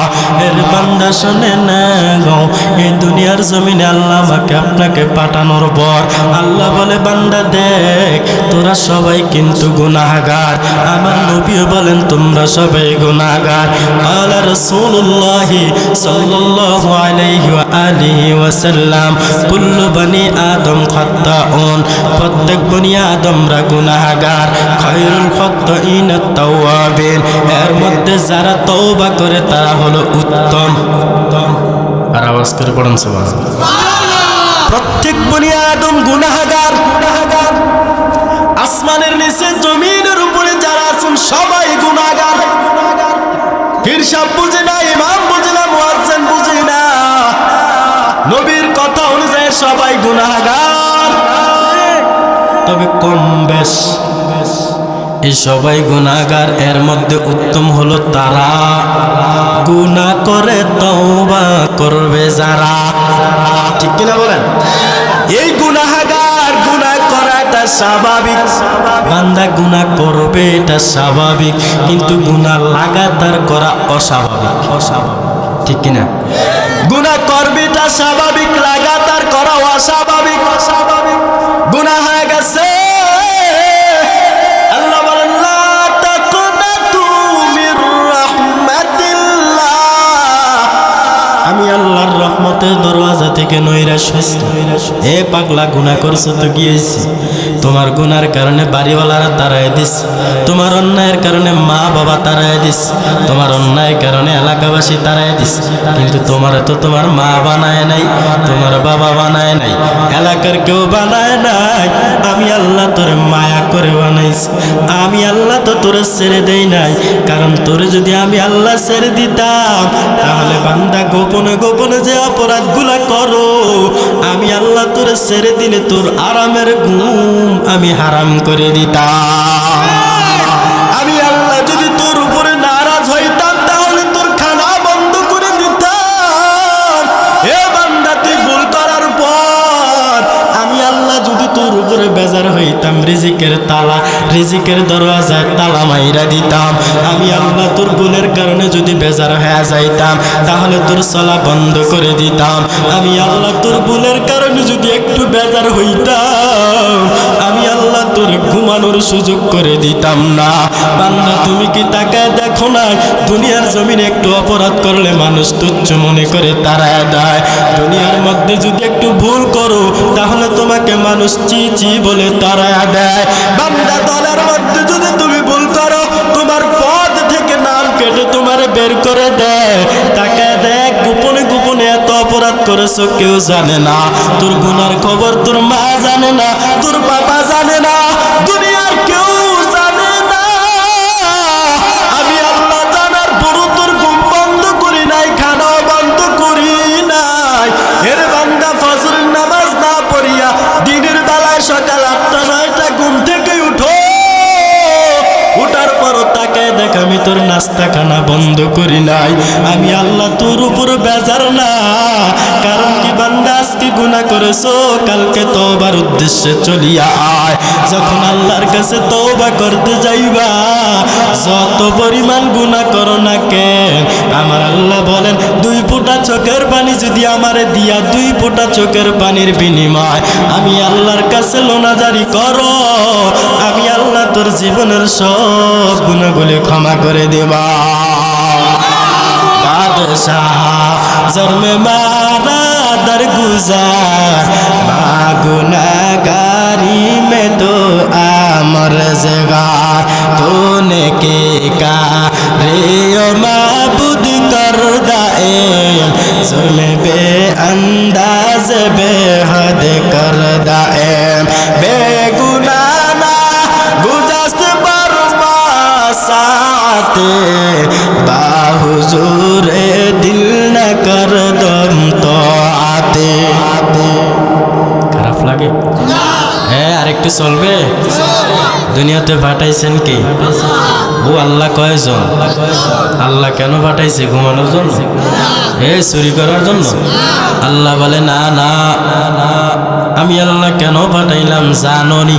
এর বান্দা শোনে না গো, এই দুনিয়ার জমিনে আল্লাহ আমাকে আপনাকে পাঠানোর পর আল্লাহ বলে, বান্দা দেখ তোরা সবাই কিন্তু গুনাহগার। আমার নবীও বলেন তোমরা সবাই গুনাহগার। আলা রাসূলুল্লাহ সাল্লাল্লাহু আলাইহি ওয়া আলিহি ওয়াসাল্লাম, কুল্লু বনি আদম খাত্তাউন, প্রত্যেক বনি আদমরা গুনাহগার। খায়রুল খাত্তাইনাত তাওয়াবিন, এর মধ্যে যারা তওবা করে তারা হলো উত্তম। আর আওয়াজ করে পড়েন সুবহানাল্লাহ। প্রত্যেক বনি আদম গুনাহগার। আসমানের নিচে জমিনের উপরে যারা আছেন সবাই গুনাহগার। পীর সাহেব বুঝে না, ইমাম বুঝে না, মুয়াজ্জিন বুঝে না, নবীর কথা অনুযায়ী সবাই গুনাহগার। তবে কম বেশ এই সবাই গুনাহগার। এর মধ্যে উত্তম হলো তারা গুনাহ করে তওবা করবে যারা। ঠিক কিনা বলেন? এই গুনাহগার, গুনাহ করাটা স্বাভাবিক, বান্দা গুনাহ করবে এটা স্বাভাবিক, কিন্তু গুনাহ লাগাতার করা অস্বাভাবিক। ঠিক কিনা? গুনাহ করবে এটা স্বাভাবিক, লাগাতার করা অস্বাভাবিক। গুনাহ হয়ে গেছে, আল্লাহ বলেন লা তাকুনাতু মির রাহমাতিল্লাহ, আমি আল্লাহর রহমতের দরওয়াজা থেকে নৈরাশ হইছি। এ পাগলা, গুনাহ করছো তো কি হইছে? তোমার গুনার কারণে বাড়িওয়ালারা তাড়ায় দিস, তোমার অন্যায়ের কারণে মা বাবা তাড়ায় দিস, তোমার অন্যায়ের কারণে এলাকাবাসী তাড়ায় দিস, কিন্তু তোমার তো তোমার মা বানায় নাই, তোমার বাবা বানায় নাই, এলাকার কেউ বানায় নাই। আমি আল্লাহ তোরে মায়া করে বানাইছি, আমি আল্লাহ তো তোরে ছেড়ে দেই নাই। কারণ তোরে যদি আমি আল্লাহ ছেড়ে দিতাম, তাহলে বান্দা গোপনে গোপনে যে অপরাধগুলা করো, আমি আল্লাহ তোরে ছেড়ে দিলে তোর আরামের ঘুম আমি হারাম করে দিতাম। আমি আল্লাহ যদি তোর উপরে নারাজ হইতাম, তাহলে তোর খানা বন্ধ করে দিতাম। এ বান্দা, তুই ভুল করার পর আমি আল্লাহ যদি তোর উপরে বেজার হইতাম, রিজিকের দরওয়াজায় তালা মাইরা দিতাম। আমি আল্লাহ তোর ভুলের কারণে যদি বেজার হয়ে যাইতাম, তাহলে তোর চলা বন্ধ করে দিতাম। আমি আল্লাহ তোর ভুলের কারণে যদি একটু বেজার হইতাম, আমি আল্লাহ তোর ঘুমানোর সুযোগ করে দিতাম না। বান্দা, তুমি কি তাকায় দেখো না, দুনিয়ার জমিনে একটু অপরাধ করলে মানুষ তুচ্ছ মনে করে তাড়ায় দেয়। দুনিয়ার মধ্যে যদি একটু ভুল করো, তাহলে তোমাকে মানুষ চি চি বলে তাড়ায় দেয়। বান্দা, দলের মধ্যে যদি তুমি ভুল করো, তোমার পদ থেকে নাম কেটে তোমার বের করে দেয়। তাকায় দেখ, গোপনে গোপনে এত অপরাধ করেছো কেউ জানে না। তোর গুনার খবর তোর মা জানে না, তোর বাবা জানে না, দুনিয়ার কেউ জানে না। আমি আল্লাহ জানার পরও তোর ঘুম বন্ধ করি নাই, খানাও বন্ধ করি নাই। এর বান্দা, ফজরের নামাজ না পড়িয়া দিনের বেলায় সকাল 8টা-9টা ঘুম থেকে উঠো, উঠার পরও তাকায় দেখ আমি তোর নাস্তা খানা বন্ধ করি নাই। আমি আল্লাহ তোর উপর বেজার না। কারণ কি বান্দা, আজকে গুনাহ করেছো, কালকে তওবার উদ্দেশ্যে চলিয়া আয়। যখন আল্লাহর কাছে তওবা করতে যাইবা, যত পরিমাণ গুনাহ করো না কেন, আমার আল্লাহ বলেন 2 ফোঁটা চোখের পানি যদি আমারে দিয়া 2 ফোঁটা চোখের পানির বিনিময় আমি আল্লাহর কাছে লোনাজারি করো, আমি আল্লাহ তোর জীবনের সব গুনাহগুলি ক্ষমা করে দেবা। বাদশাহ জন্মে মারা दरगुजार गुनाहगारी में तो आमर जगार तूने के का रे माबूद कर दाए जुल्म बे अंदाज बेहद कर दाए बेगुनाना गुजस्त बरसाते बाहुजूर दिल न कर दम तो आते খারাপ লাগে হ্যাঁ আরেকটু চলবে দুনিয়াতে পাঠাইছেন কি ও আল্লাহ কয়জন আল্লাহ কেন পাঠাইছে ঘুমানোর জন্য চুরি করার জন্য আল্লাহ বলে না না আমি আল্লাহ কেন পাঠাইলাম জানোনি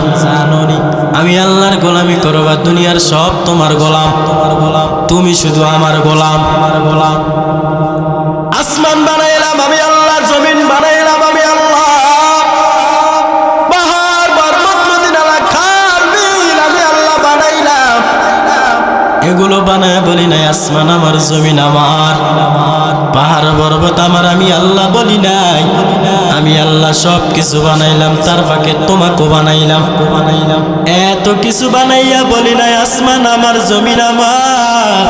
আমি আল্লাহর গোলামি করবা, দুনিয়ার সব তোমার গোলাম, তুমি শুধু আমার গোলাম। আসমান বানাইলাম আমি আল্লাহ, জমিন বানাইলাম আমি আল্লাহ, পাহাড় পর্বত নদী নালা খাল বিল আমি আল্লাহ বানাইলাম। এগুলো বানায় বলি নাই আসমান আমার, জমিন আমার, পাহাড় পর্বত আমার, আমি আল্লাহ বলি নাই। আমি আল্লাহ সব কিছু বানাইলাম, তার ফাঁকে তোমাকেও বানাইলাম। এত কিছু বানাইয়া বলি নাই আসমান আমার, জমিন আমার,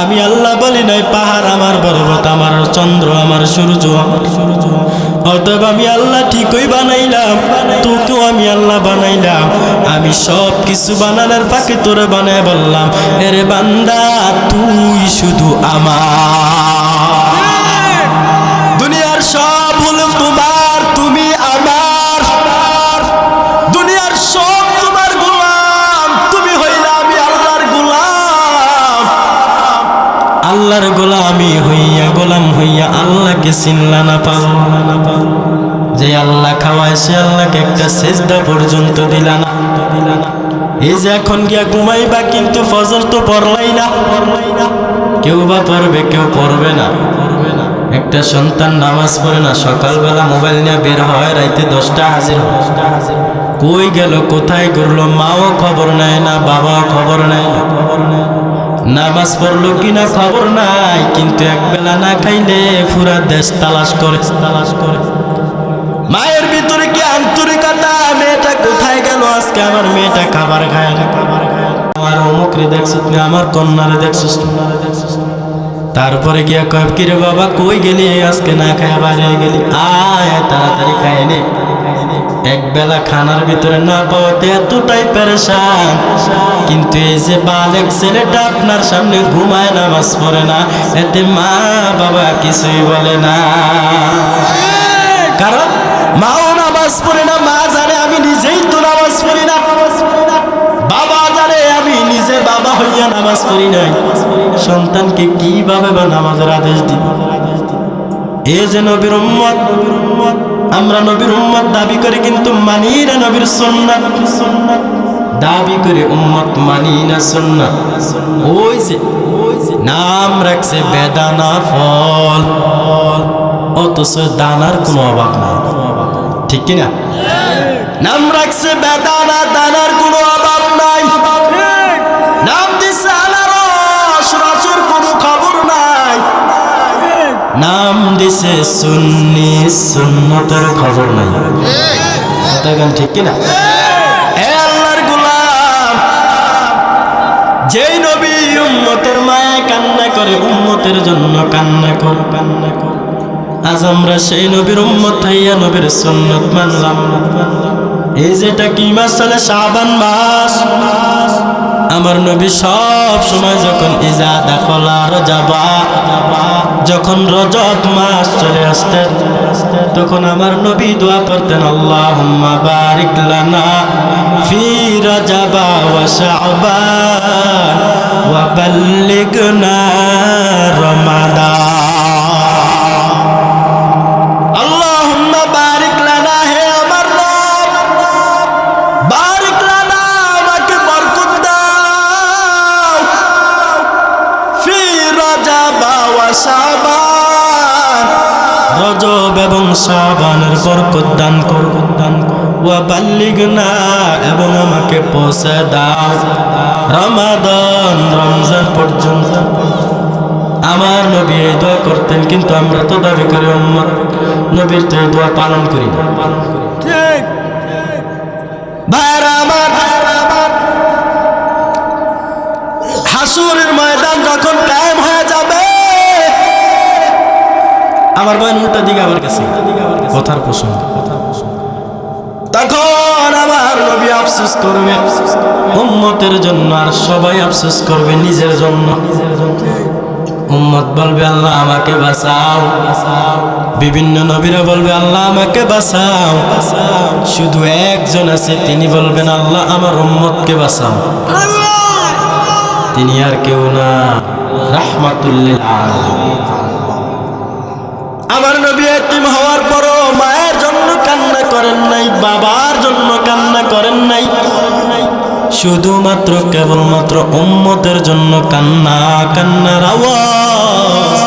আমি আল্লাহ বলি নাই পাহাড় আমার, পর্বত আমার, চন্দ্র আমার, সূর্য আমার। অতএব আমি আল্লাহ ঠিকই বানাইলাম, তোকেও আমি আল্লাহ বানাইলাম। আমি সব কিছু বানানোর ফাঁকে তোরে বানায় বললাম, এরে বান্দা তুই শুধু আমার, দুনিয়ার সব হলো তোমার, তুমি আমার, দুনিয়ার সব তোমার গোলাম, তুমি হইলা আমি আল্লাহর গোলাম। আল্লাহর গোলামি হইয়া, গোলাম হইয়া আল্লাহকে চিনলা না, পাও যে আল্লাহ খাওয়ায় সে আল্লাহকে একটা সেজদা পর্যন্ত দিলা না। এই যে এখন গিয়া ঘুমাইবা, কিন্তু ফজর তো পড়লাই না। কেউ বা পড়বে, কেউ পড়বে না। একটা সন্তান নামাজ পড়ে না, সকালবেলা মোবাইল নিয়ে বের হয়, রাইতে 10টা হাজির। কই গেল, কোথায় করলো, মাও খবর নেয় না, বাবাও খবর নেয় না। নামাজ পড়লো কিনা খবর নাই, কিন্তু একবেলা না খাইলে পুরা দেশ তালাশ করে। মায়ের ভিতরে কি আন্তরিকতা, মেয়েটা কোথায় গেল, আজকে আমার মেয়েটা খাবার খায় না, আমার অমুকরে দেখছিস না, আমার কন্যারে দেখছিস না। তারপরে গিয়া কয়, কিরে বাবা কই গেলি, আজকে না খায় বাইরে গেলি, আয় তাড়াতাড়ি খায় নে। একবেলা খানার ভিতরে না পাওয়াতে এতটাই পেরেশান। কিন্তু এই যে বালেক ছেলেটা আপনার সামনে ঘুমায়, নামাজ পড়ে না, এতে মা বাবা কিছুই বলে না। কারণ মাও নামাজ পড়ে না, মা জানে আমি নিজেই তো নামাজ পড়ি না, বাবা জানে আমি নিজে বাবা হইয়া নামাজ পড়ি নাই। সন্তানকে কিভাবে বা নামাজের আদেশ দিব? এ যে নবীর উম্মত, আমরা নবীর উম্মত দাবি করে কিন্তু মানি না নবীর সুন্নাত, দাবি করে উম্মত মানি না সুন্নাত। ওই যে নাম রাখছে বেদানা ফল, অথচ দানার কোনো অভাব নাই, ঠিক কিনা? নাম রাখছে বেদানা, দানার কোনো অভাব নাই। নাম দিছে আনারস, রসের কোনো খবর নাই। নাম দিছে সুন্নি, সুন্নতের খবর নাই। কথা ঠিক কিনা? আল্লাহর গোলাম, যেই নবী উম্মতের মায়ায় কান্না করে, উম্মতের জন্য কান্না কর। আজ আমরা সেই নবীর উম্মত হইয়া নবীর সুন্নত মানলাম। এই যেটা কি মাস চলে, শাবান মাস। আমার নবী সব সময় যখন ইজা দাখলা রজাবা, যখন রজব মাস চলে আসতেন, তখন আমার নবী দোয়া করতেন, আল্লাহুম্মা বারিক লানা ফি রজাবা ওয়া শাবান ওয়া বাল্লিগনা রমাদান। আল্লাহুম্মা বারিক লানা, হে আমার রব, বারিক লানা, আমাকে বরকত দাও, ফি রজাবা ওয়া শাবান, রজব এবং শাবানের বরকত দান কর। ওয়া বাল্লিগনা, এবং আমাকে পৌঁছে দাও রমাদান, রমজান পর্যন্ত। আমার নবী এই দোয়া করতেন, কিন্তু আমরা তো দাবি করি উম্মত, নবীর তো এই দোয়া পালন করি না। ঠিক ভাইরা আমার, হাসুরের ময়দান যখন কায়েম হয়ে যাবে, আমার বয়ান উল্টা দিকে আমার কাছে কথার প্রসঙ্গ, তখন আমার নবী আফসোস করবে উম্মতের জন্য, আর সবাই আফসোস করবে নিজের জন্য। উম্মত বলবে, আল্লাহ আমাকে বাঁচাও। বিভিন্ন নবীরা বলবে, আল্লাহ আমাকে বাঁচাও। শুধু একজন আছে, তিনি বলবেন, আল্লাহ আমার উম্মতকে বাঁচাও। তিনি আর কেউ না, রাহমাতুল লিল আলামিন। আমার নবী এতিম হওয়ার পরও মায়ের জন্য কান্না করেন নাই, বাবার জন্য কান্না করেন নাই। শুধুমাত্র কেবলমাত্র উম্মতের জন্য কান্না কান্নার আওয়াজ।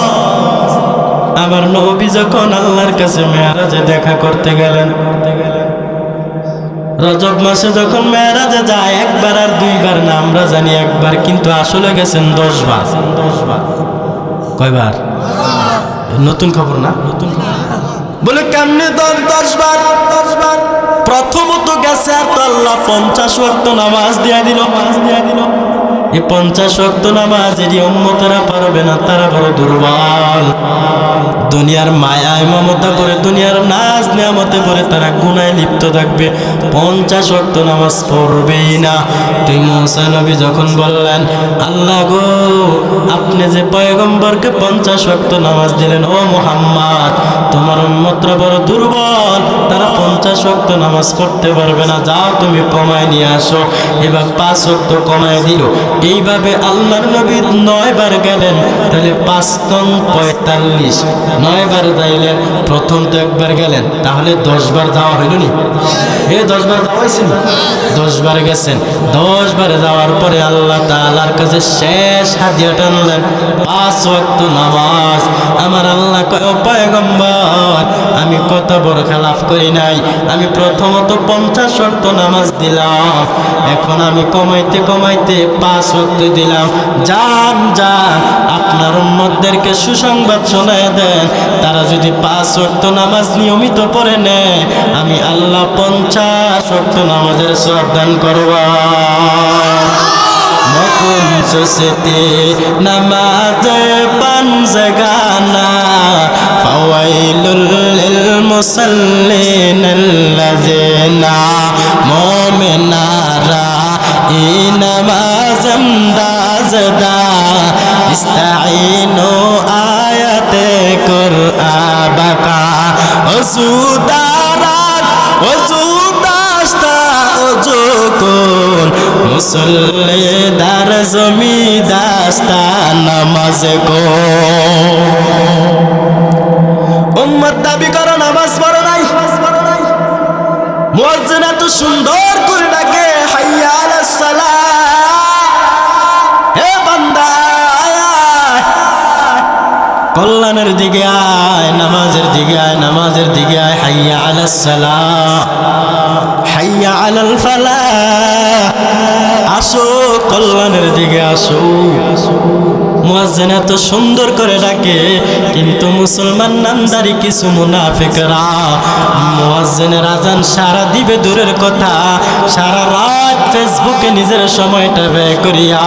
আমার নবী যখন আল্লাহর কাছে মেরাজে দেখা করতে গেলেন, রজব মাসে যখন মেরাজে যায় একবার আর দুইবার না, আমরা জানি একবার, কিন্তু আসলে গেছেন 10 বার। কয়বার? নতুন খবর না, নতুন বলে কেমনে 10 বার? প্রথমত গেছে আর তো আল্লাহ 50 ওয়াক্ত নামাজ দিয়া দিল। এই 50 ওয়াক্ত নামাজ এটি উম্মতেরা পারবে না, তারা বড় দুর্বল। দুনিয়ার মায়ায় মমতা করে, দুনিয়ার নাজ নিয়ামতে পরে তারা গুনায় লিপ্ত থাকবে, 50 ওয়াক্ত নামাজ পড়বেই না। তুই মুসা নবী যখন বললেন, আল্লাহ গো আপনি যে পয়গম্বরকে 50 ওয়াক্ত নামাজ দিলেন, ও মুহাম্মদ তোমার উম্মতরা বড় দুর্বল, তারা 50 ওয়াক্ত নামাজ পড়তে পারবে না, যাও তুমি কমায় নিয়ে আসো। এবার 5 ওয়াক্ত কমায় দিল। এইভাবে আল্লাহর নবী 9 বার গেলেন, তাহলে 5 × 45, 9 বার যাইলেন। প্রথম তো একবার গেলেন, তাহলে 10 বার যাওয়া হইল নি? 10 বার যাওয়া হয়েছিল, 10 বার গেছেন। 10 বার যাওয়ার পরে আল্লাহ তাআলার কাছে শেষ হাদিয়া টানলেন 5 ওয়াক্ত নামাজ। আমার আল্লাহ কয়, ও পয়গম্বর আমি কত বড় খেলাফ করি নাই, আমি প্রথমত 50 ওয়াক্ত নামাজ দিলাম, এখন আমি কমাইতে কমাইতে 5 ওয়াক্ত দিলাম। যান যান আপনার উম্মতদেরকে সুসংবাদ শোনায় দেন, তারা যদি 5 ওয়াক্ত নামাজ নিয়মিত পড়ে নেয়, আমি আল্লাহ 50 ওয়াক্ত নামাজের সওয়াব দান করব। মকুন সুসতে নামাজে পানজগানা ফাওয়াইলুল লিল মুসাল্লিন আল্লাযিনা মুমিনারা ই নামাজ আন্দাজদা ইস্তাঈনু আয়াতে কুরআবাকা ওসুদারাত ওসুদাস্তা ওজুকুন মুসল্লি দার জমি দাস্তা নামাজ গো। উম্মত দাবি করো নামাজ পড়ো নাই, মুয়াজ্জিন এত সুন্দর করে ডাকে, হাইয়া আলাস সালাহ, হে বান্দা কল্যাণের দিকে আয়, নামাজের দিকে আয়, নামাজের দিকে আয়, হাইয়া আলাস সালাহ, হাইয়া আলাল ফালাহ, আসো কল্যাণের দিকে আসো। মুয়াজ্জিন এত সুন্দর করে ডাকে, কিন্তু মুসলমান নামদারি কিছু মুনাফিকরা মুয়াজ্জিনের আজান সারা দিবে দূরের কথা, সারা রাত ফেসবুকে নিজের সময়টা ব্যয় করিয়া,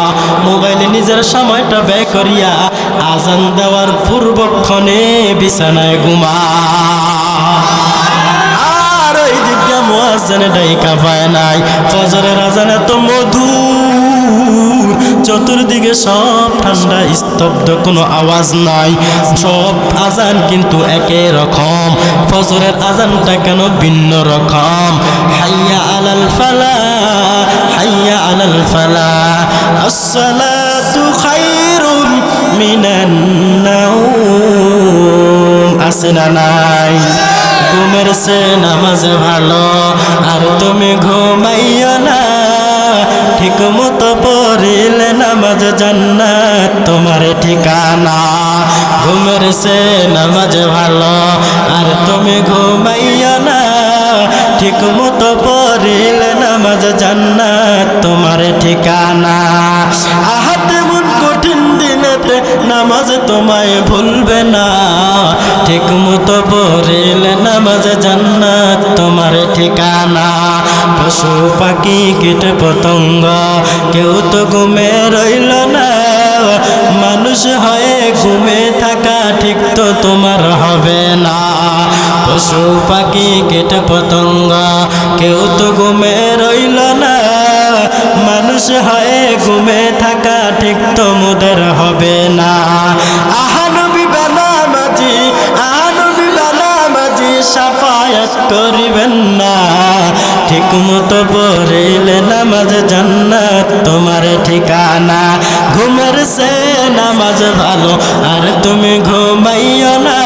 মোবাইলে নিজের সময়টা ব্যয় করিয়া আজান দেওয়ার পূর্বক্ষণে বিছানায় আর ওই দিকে মুয়াজ্জিনে ডাইকা পায় নাই। ফজরের আজান এত মধুর, চতুর্দিকে সব ঠান্ডা স্তব্ধ, কোনো আওয়াজ নাই, সব আজান কিন্তু একই রকম। ফজরের আজানটা কেন ভিন্ন রকম? হাইয়া আলাল ফালাহ, হাইয়া আলাল ফালাহ, আসসালাতু খায়রুম মিনান নাওম। আছে না নাই? ঘুমের সে নামাজ ভালো, আর তুমি ঘুমাইও না, ঠিক মতো পড়িলে নামাজ জান্নাত তোমার ঠিকানা। ঘুমের সে নামাজ ভালো, আর তুমি ঘুমাইও না, ঠিক মতো পড়িলে নামাজ জান্নাত তোমার ঠিকানা। আহাত মন কঠিন দিনেতে নামাজ তোমায় ভুলবে না, ঠিক মতো পড়িলে নামাজ জান্নাত তোমার ঠিকানা। পশু পাখি কীট পতঙ্গ কেউ তো ঘুমে রইল না, মানুষ হয়ে ঘুমে থাকা ঠিক তো তোমার হবে না। পশু পাখি কীট পতঙ্গ কেউ তো ঘুমে রইল না, মানুষ হয়ে ঘুমে থাকা ঠিক তো মোদের হবে না। আহানবী বানামাজি, আহানবী বানামাজি সাফায়াত করিবেন না, ঠিক মতো পড়িলে নামাজ জান্নাত তোমার ঠিকানা। ঘুমের সে নামাজ ভালো, আর তুমি ঘুমাইও না,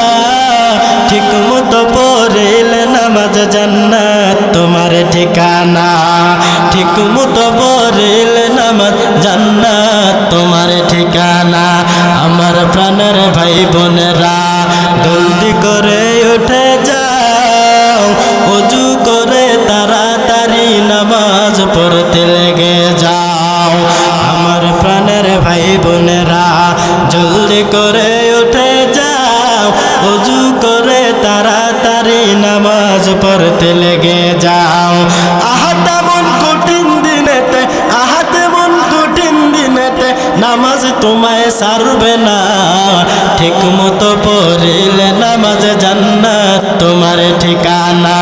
ঠিক মতো পড়িলে নামাজ জান্নাত তোমার ঠিকানা। ঠিক মতো পড়িলে পড়িলে নামাজ জান্নাত তোমার ঠিকানা। আমার প্রাণের ভাই বোনেরা জলদি করে উঠে যাও, ওযু করে তাড়াতাড়ি নামাজ পড়তে লেগে যাও। আমার প্রাণের ভাই বোনেরা জলদি করে উঠে যাও, ওযু করে তাড়াতাড়ি নামাজ পড়তে লেগে যাও। তেমন কঠিন দিনেতে, তেমন কঠিন দিনেতে নামাজ তোমায় ছাড়বে না। ঠিক মতো পড়িলে নামাজ জান্নাত তোমার ঠিকানা।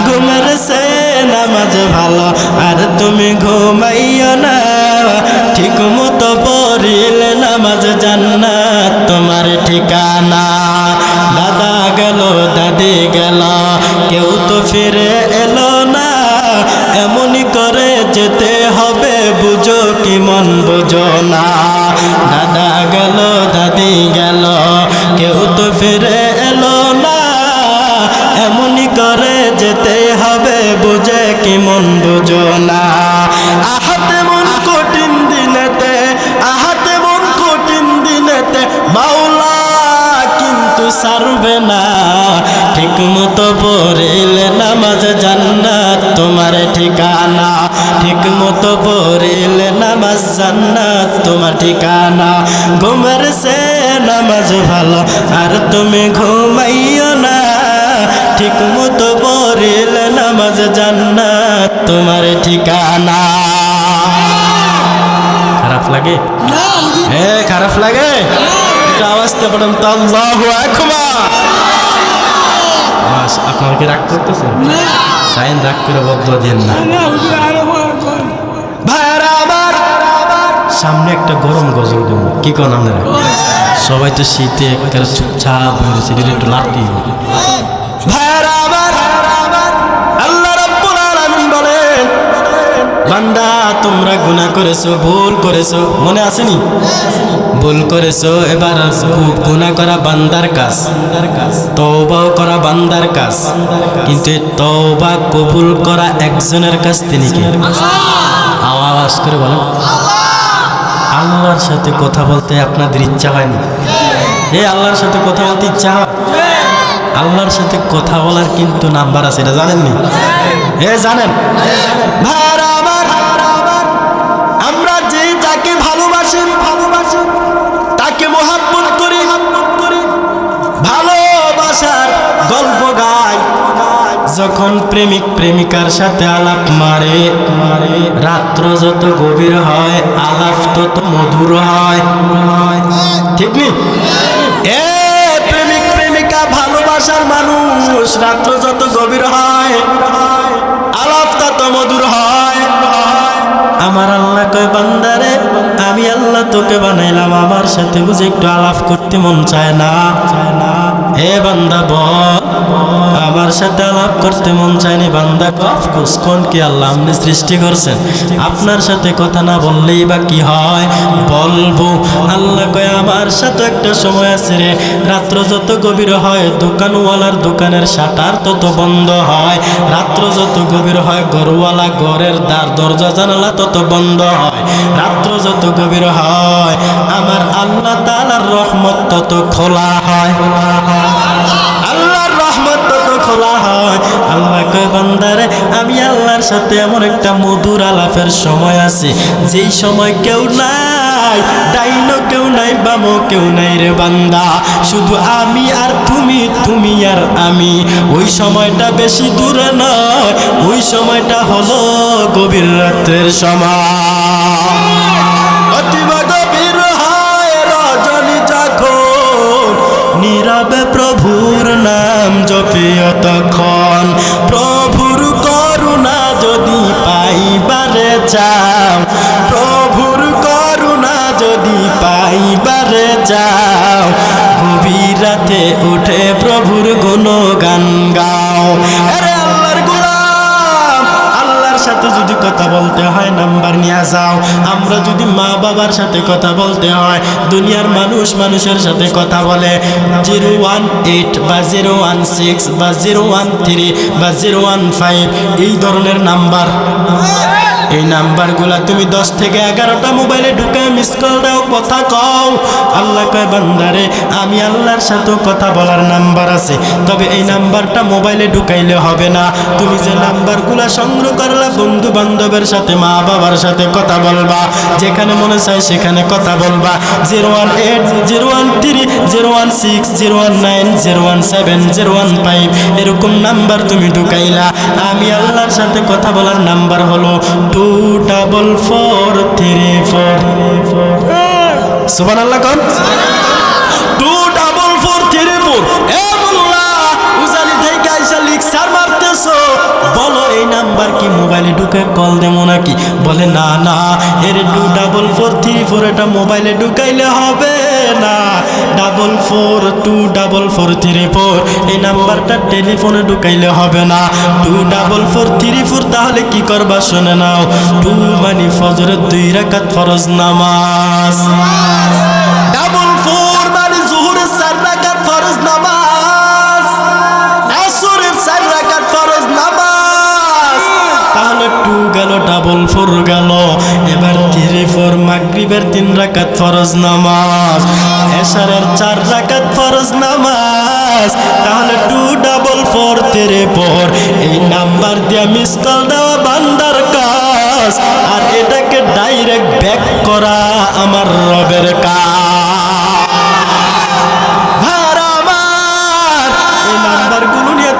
ঘুমের সে নামাজ ভালো আর তুমি ঘুমাইও না। ঠিক মতো পড়িলে নামাজ জান্নাত তোমার ঠিকানা। দাদা গেল দাদি গেল কেউ তো ফিরে এলো না। এমনই করে যেতে হবে বুঝো কি মন বুঝো না। দাদা গেল দাদি গেল কেউ তো ফিরে এলো না। এমনই করে যেতে হবে বুঝে কি মন বুঝো না। তেমন কঠিন দিনেতে, তেমন কঠিন দিনেতে মাওলা কিন্তু ছাড়বে না। ঠিক মতো পড়িলে নামাজ জান্নাত তোমার ঠিকানা। ঠিক মতো পড়িলে নামাজ জান্নাত তোমার ঠিকানা। ঘুমের সে নামাজ ভালো আর তুমি ঘুমাইও না। ঠিক মতো পড়িলে নামাজ জান্নাত তোমার ঠিকানা। খারাপ লাগে? খারাপ লাগে? আওয়াজটা পড়েন তো আল্লাহু আকবার। আপনারা কি রাগ করতেছেন? সাইন রাগ করে বদলা দেন না। ভাইরা আমার সামনে একটা গরম গজল দেব, কি কোন আপনারা? সবাই তো শীতে একটা চুপচাপ হয়ে গেছে, একটু লাঠি। ভাইরা আমার আল্লাহ রাব্বুল আলামিন বলেন, বান্দা তোমরা গুনাহ করেছো, ভুল করেছো, মনে আসেনি? ভুল করেছো, এবার গুনাহ করা বান্দার কাজ, তওবা করা বান্দার কাজ। কিন্তু তওবা কবুল করা একজনের কাজ, তিনি কে? আওয়াজ করে বলেন। আল্লাহর সাথে কথা বলতে আপনাদের ইচ্ছা হয়নি? আল্লাহর সাথে কথা বলতে ইচ্ছা হয়? আল্লাহর সাথে কথা বলার কিন্তু নাম্বার আছে, এটা জানেননি? জানেন? আমরা যে যাকে ভালোবাসি তাকে মোহাব্বত করি, ভালোবাসার গল্প গাই। যখন প্রেমিক প্রেমিকার সাথে আলাপ মারে, রাত্র যত গভীর হয় আলাপ তত মধুর হয়, ঠিক নেই? প্রেমিক প্রেমিকা ভালোবাসার মানুষ, রাত্র যত গভীর হয় আলাপ তত মধুর হয়। আমার আল্লাহ কয় বান্দারে, আমি আল্লাহ তোকে বানাইলাম, আমার সাথে বুঝে একটু আলাপ করতে মন চায় না? বান্দা বল, আমার সাথে আলাপ করতে মন চায়নি? বান্দা কফকুস কোন কি আল্লাহ আপনি সৃষ্টি করছেন, আপনার সাথে কথা না বললেই বা কি হয়? বলবো। আল্লাহ কয় আমার সাথে একটা সময় আছে রে, রাত্র যত গভীর হয় দোকানওয়ালার দোকানের শাটার তত বন্ধ হয়, রাত্র যত গভীর হয় ঘরওয়ালা ঘরের দরজা জানালা তত বন্ধ হয়, রাত্র যত গভীর হয় আমার আল্লাহ তাআলার রহমত তত খোলা হয়, আল্লাহর রহমত তত খোলা হয়। আল্লাহ কয় বান্দারে, আমি আল্লাহর সাথে এমন একটা মধুর আলাপের সময় আছে, যেই সময় কেউ নাই, ডাইনো কেউ নাই, বামও কেউ নাই রে বান্দা, শুধু আমি আর তুমি, তুমি আর আমি। ওই সময়টা বেশি দূরে নয়, ওই সময়টা হলো গভীর রাত্রের সময়। অতীব গভীর হয় রজনী যখন, নীরবে প্রভুর নাম জপিও তখন। প্রভুর করুণা যদি পাইবারে চাও, প্রভুর করুণা যদি পাইবারে যাও, গভীর রাতে উঠে প্রভুর গুণগান গাও। আরে আল্লাহর গোলাম, আল্লাহর সাথে যদি কথা বলতে হয় নাম্বার নিয়ে যাও। আমরা যদি মা বাবার সাথে কথা বলতে হয়, দুনিয়ার মানুষ মানুষের সাথে কথা বলে 018 বা 016 বা 013 বা 015, এই ধরনের নাম্বার এই নাম্বারগুলা তুমি 10 থেকে 11টা মোবাইলে ঢুকে মিস কল দাও, কথা কও। আল্লাহ কয় বান্দারে আমি আল্লাহর সাথে কথা বলার নাম্বার আছে, তবে এই নাম্বারটা মোবাইলে ঢুকাইলে হবে না। তুমি যে নাম্বারগুলা সংগ্রহ করলা বন্ধু বান্ধবের সাথে, মা বাবার সাথে কথা বলবা, যেখানে মনে চায় সেখানে কথা বলবা। 018 013 016 019 017 015 এরকম নাম্বার তুমি ঢুকাইলা। আমি আল্লাহর সাথে কথা বলার নাম্বার হলো 24434। সুবহানাল্লাহ কোন 24434। এ মোল্লা উজালি থেকে আইসা লিখসার মারতেছো, বলো এই নাম্বার কি মোবাইলে ঢুকে কল দেবো নাকি? বলে না না, এর 24434 এটা মোবাইলে ঢুকাইলে হবে না। 24434 এই নাম্বারটা টেলিফোনে ঢুকাইলে হবে না। 24434 তাহলে কি করবা শুনে নাও। 2 মানে ফজরের 2 রাকাত ফরজ নামাজ, 44 মানে জোহরের 4 রাকাত ফরজ নামাজ, আসরের 4 রাকাত ফরজ নামাজ। তাহলে 2 গেল, 44 গেল। এবার 34 মাগরিবের 3 রাকাত ফরজ নামাজ, এশারের 4 রাকাত ফরজ নামাজ। তাহলে 24434 এই নাম্বার দিয়ে মিস কল দেওয়া বান্দার কাজ, আর এটাকে ডাইরেক্ট ব্যাক করা আমার রবের কাজ।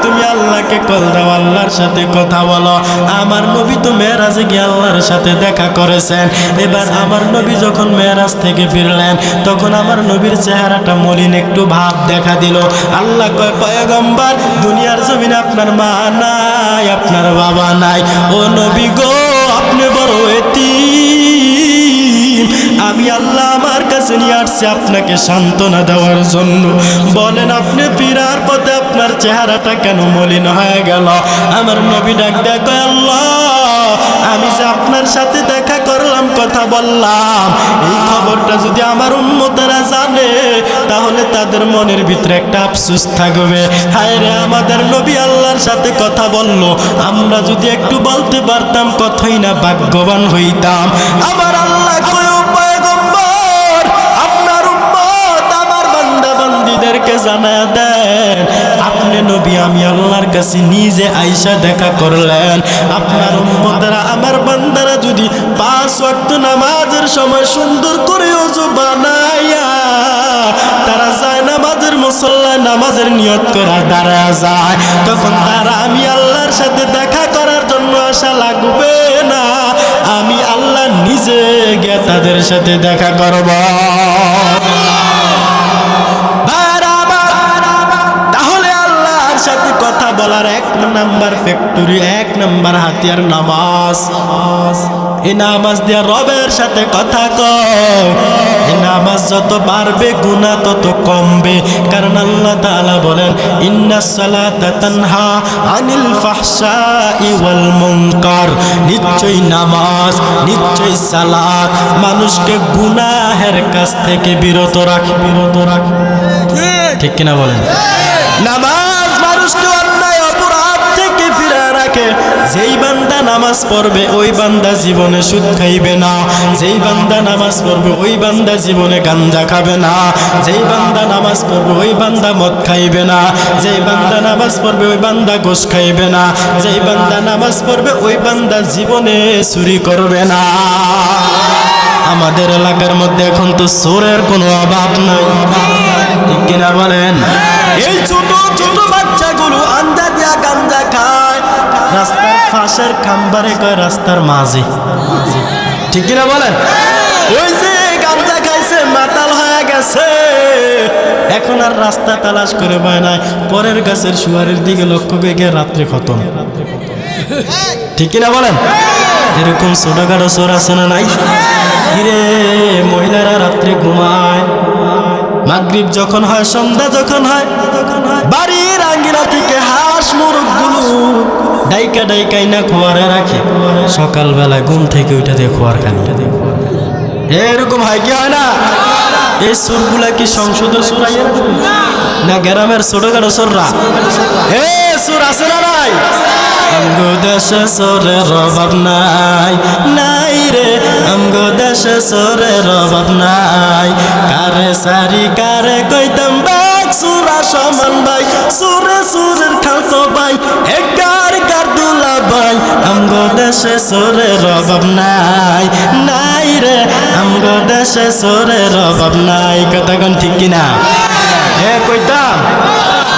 তুমি আল্লাহকে কল দাও, আল্লাহর সাথে কথা বলো। আমার নবী তো মেরাজে গিয়ে আল্লাহর সাথে দেখা করেছেন। এবার আমার নবী যখন মেরাজ থেকে ফিরলেন, তখন আমার নবীর চেহারাটা মলিন, একটু ভাব দেখা দিল। আল্লাহ কয় পয়গম্বর, দুনিয়ার জমিনে আপনার মা নাই, আপনার বাবা নাই। ও নবী গো, আপনি বড় এতিম, আমি আল্লাহ আমার কাছে নিয়ে আসছি আপনাকে সান্ত্বনা দেওয়ার জন্য। বলেন আপনি ফিরার পথে আপনার চেহারাটা কেন মলিন হয়ে গেল? আমার নবী ডাক দেয়, কয় আল্লাহ, আমি যে আপনার সাথে দেখা করলাম, কথা বললাম, এই খবরটা যদি আমার উম্মতেরা জানে, তাহলে তাদের মনের ভিতরে একটা আফসোস থাকবে। হায় রে, আমাদের নবী আল্লাহর সাথে কথা বলল, আমরা যদি একটু বলতে পারতাম কতই না ভাগ্যবান হইতাম। আমার আল্লাহ কয়, পয়গম্বর, আপনার উম্মত আমার বান্দা বান্দীদেরকে জানায়া দেন, আপনি নবী আমি আল্লাহর কাছে নিজে আইসা দেখা করলেন। আপনার উম্মতেরা, আমার বান্দারা যদি 5 ওয়াক্ত নামাজের সময় সুন্দর করে ওযু বানায়া তারা যায় নামাজের মুসল্লায় নামাজের নিয়ত করে দাঁড়ায় যায়, তখন তারা আমি আল্লাহর সাথে দেখা করার জন্য আশা লাগবে না, আমি আল্লাহ নিজে গিয়ে তাদের সাথে দেখা করব। তাহলে আল্লাহর সাথে কথা বলার 1 নাম্বার ফ্যাক্টরি, 1 নাম্বার হাতিয়ার নামাজ। এই নামাজ দিয়ে রবের সাথে কথা কও। এই নামাজ যত বাড়বে গুনাহ তত কমবে, কারণ আল্লাহ তাআলা বলেন, ইন্নাস সালাতা তানহা আনিল ফাহশাই ওয়াল মুনকার। নিশ্চয়ই নামাজ, নিশ্চয়ই সালাত মানুষকে গুনাহের কাছ থেকে বিরত রাখে। ঠিক কিনা বলেন? নামাজ মানুষকে অন্যায় অপরাধ থেকে ফিরে রাখে। যেই বান্দা নামাজ পড়বে ওই বান্দা জীবনে সুদ খাইবে না, যেই বান্দা নামাজ পড়বে ওই বান্দা জীবনে গাঞ্জা খাবে না, যেই বান্দা নামাজ পড়বে ওই বান্দা মদ খাইবে না, যেই বান্দা নামাজ পড়বে ওই বান্দা ঘুষ খাইবে না, যেই বান্দা নামাজ পড়বে ওই বান্দা জীবনে চুরি করবে না। আমাদের এলাকার মধ্যে এখন তো চোরের কোনো অভাব নাই, ঠিক কিনা বলেন? এই ছোট ছোট বাচ্চাগুলো আন্দা দিয়া গাঞ্জা খায়, রাস্তার পাশের খাম্বারে কয় রাস্তার মাঝে, ঠিক কিনা বলেন? ওই যে গাঞ্জা খাইছে, মাতাল হয়ে গেছে, এখন আর রাস্তা তালাশ করে পায় নাই, পরের গাছের শুয়ারের দিকে লক্ষ্য করে গিয়ে রাত্রে খতম, ঠিক কিনা বলেন? এরকম ছোটখাটো চোর আছে না নাই? হিরে, মহিলারা রাত্রে ঘুমায়, মাগরিব যখন হয়, সন্ধ্যা যখন হয়, বাড়ির আঙ্গিনা থেকে হাঁস মুরগগুলো ডাইকা ডাইকাই না খোয়ারে রাখে, সকালবেলা ঘুম থেকে উঠে দিয়ে খোয়ার খালি। এরকম হয় কি হয় না? এই চোরগুলা কি সংসদের চোর না গ্রামের ছোটখাটো চোররা? চোর আছে না নাই? আমগো দেশে সোরের অভাব নাই, নাই রে আমগো দেশে সোরের অভাব নাই। কারে সারি কারে কইতাম বাক সুরা সমান ভাই, সুরে সুরের খালতো ভাই, একার কার দুলা ভাই। আমগো দেশে সোরের অভাব নাই, নাই রে আমগো দেশে সোরের অভাব নাই। কথা কোন ঠিক কিনা? এ কইতাম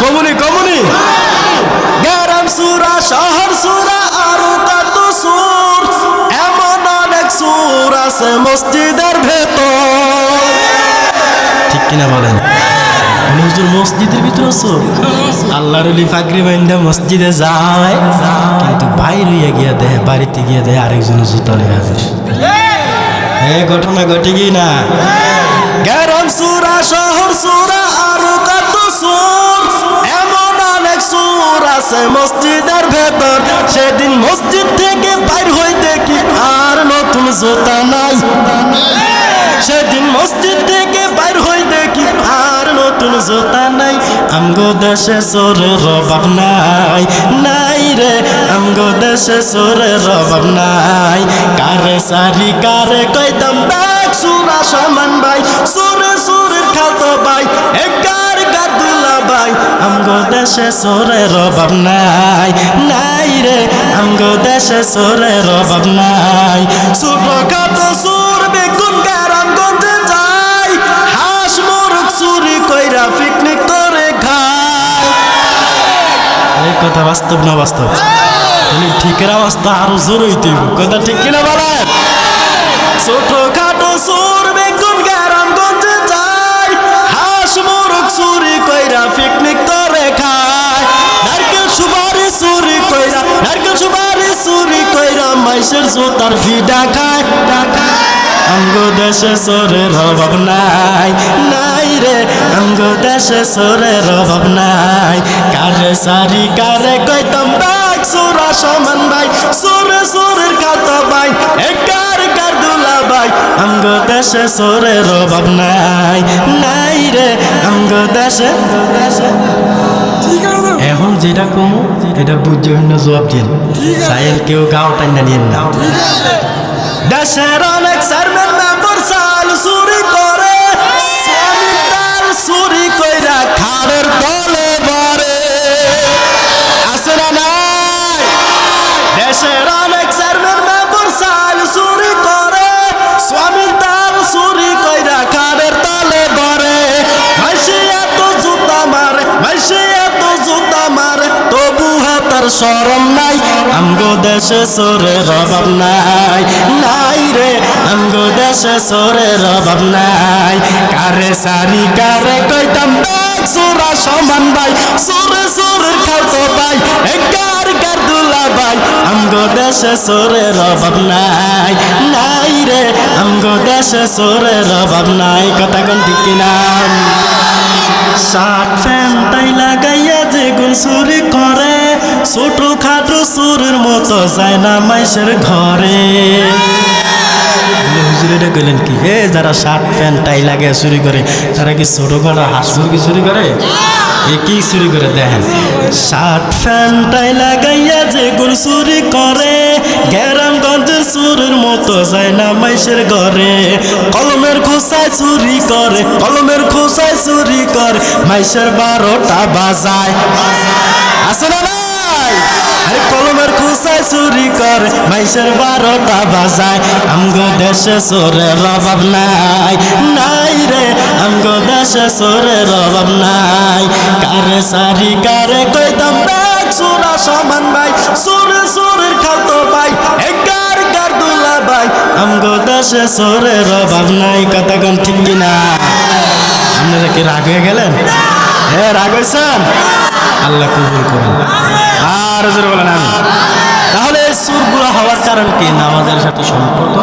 কমুনি কমুনি গ্রাম সুরা শহর সুরা আরো কত সুর, এমন অনেক সুর আছে মসজিদের ভেতর। ঠিক কিনা বলেন? হুজুর মসজিদের ভিতর আছো? আল্লাহর ওলি ফাকরি বাইন্দা মসজিদে যায়, কিন্তু বাইরে গিয়া দেয়, বাড়িতে গিয়া দেয় আরেকজনের জুতা লেগে আছে। এই ঘটনা ঘটে কি না? গ্রাম সুরা শহর সুরা আরো কত সুর, এমন অনেক সুর আছে মসজিদের ভেতর। সেদিন মসজিদ থেকে বাইর হই দেখি আর নতুন জুতা নাই। সেদিন মসজিদ থেকে বাইর হই দেখি আর নতুন জুতা নাই। আমগো দেশে সোরের অভাব নাই, নাই রে আমগো দেশে সোরের অভাব নাই। কারে সারি কারে কইতাম বাক সুরা সমান ভাই, সুরে সুরের খালতো ভাই, একার কার দুলা ভাই। আমগো দেশে সোরের অভাব নাই, নাই রে আমগো দেশে সোরের অভাব নাই। ছোট খাটো সুর বেগুন গ্রামগঞ্জে যায়, হাঁস মোরগ চুরি কইরা পিকনিক করে খায়। এই কথা বাস্তব না বাস্তব? ঠিকের অবস্থা আরো জোর হইতে কথা ঠিক কিনা বলেন? ছোট খাটো সুর বেগুন গ্রামগঞ্জে যায়, হাঁস মোরগ চুরি কইরা পিকনিক করে খায়। নারকেল সুপারি চুরি কইরা, নারকেল সুপারি চুরি কইরা মাইসের জোতার ফিডা খায়। আমগো দেশে সোরের অভাব নাই, নাই রে আমগো দেশে সোরের অভাব নাই। কারে সারি কারে কইতাম বাক সুরা সমান ভাই, সুরে সুরের খালতো ভাই, একার কার দুলা ভাই। আমগো দেশে সোরের অভাব নাই, নাই রে আমগো দেশে। এখন যেটা কমু এটা বুঝে অন্য জবাব দিন, সাইল কেউ গাও টাইনা নিয়েন না। দেশের অনেক চেয়ারম্যান মেম্বার চাল চুরি করে, স্বামী তার চুরি কইরা খাড়ের তলে ভরে। আছে না নাই? দেশের অনেক চেয়ারম্যান মেম্বার চাল চুরি করে, স্বামী তার চুরি কইরা খাড়ের তলে ভরে। মাইসে এত জুতা মারে, মাইসে এত জুতা মারে, তবু হাতার শরম নাই। আমগো দেশে সোরের অভাব নাই, নাই রে আমগো দেশে সোরের অভাব নাই। কারে সারি কারে কইতাম বাক সুরা সমান ভাই, সুরে সুরের খালতো ভাই, একার কার দুলা ভাই। আমগো দেশে সোরের অভাব নাই, নাই রে আমগো দেশে সোরের অভাব নাই। কথা কোন ঠিক কিনা? শার্ট প্যান্ট টাই লাগাইয়া যে গুণ চুরি করে, ছোট খাটো চুরের মতো যায় না মাইসের ঘরে। হুজুরে গেলেন কি? এ যারা শার্ট প্যান্ট টাই লাগিয়ে চুরি করে তারা কি ছোট খাটো হাঁস মুরগি চুরি করে? এ কি চুরি করে দেখেন? শার্ট প্যান্ট টাই লাগাইয়া যে গুণ চুরি করে, গ্রামগঞ্জের চুরের মতো যায় না মাইসের ঘরে। কলমের খোসায় চুরি করে, কলমের খোসায় চুরি করে, মাইসের 12টা বাজায়। আছে না নাই? কলমের খোসায় চুরি করে, মাইসের 12টা বাজায়। আমগো দেশে সোরের অভাব নাই, নাই রে আমগো দেশে সোরের অভাব নাই। কারে সারি কারে কইতাম বাক সুরা সমান ভাই, সুরে সুরের খালতো ভাই, একার কার দুলা ভাই। আমগো দেশে সোরের অভাব নাই। কথা কোন ঠিক কিনা? আপনারা কি রাগ হয়ে গেলেন? হ্যাঁ রাগ হয়েছেন? আল্লাহ কবুল করুন। আর জোরে বলেন আমিন। তাহলে এই সুরগুলো হওয়ার কারণ কি? নামাজের সাথে সম্পর্ক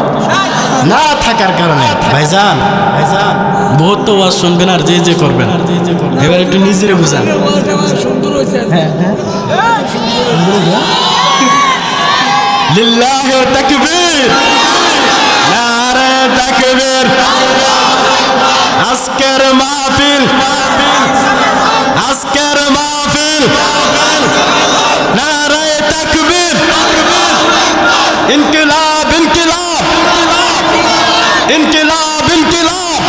না থাকার কারণে। ভাইজান ভাইজান বহুত তো ওয়াজ শুনবেন আর যে যে করবেন, এবার একটু নিজেরে বুঝান। লিল্লাহি তাকবীর, নারে তাকবীর। আজকের মাহফিল, আজকের মাহফিল, নারে তাকবীর। ইনকিলাব ইনকিলাব ইনকিলাব ইনকিলাব।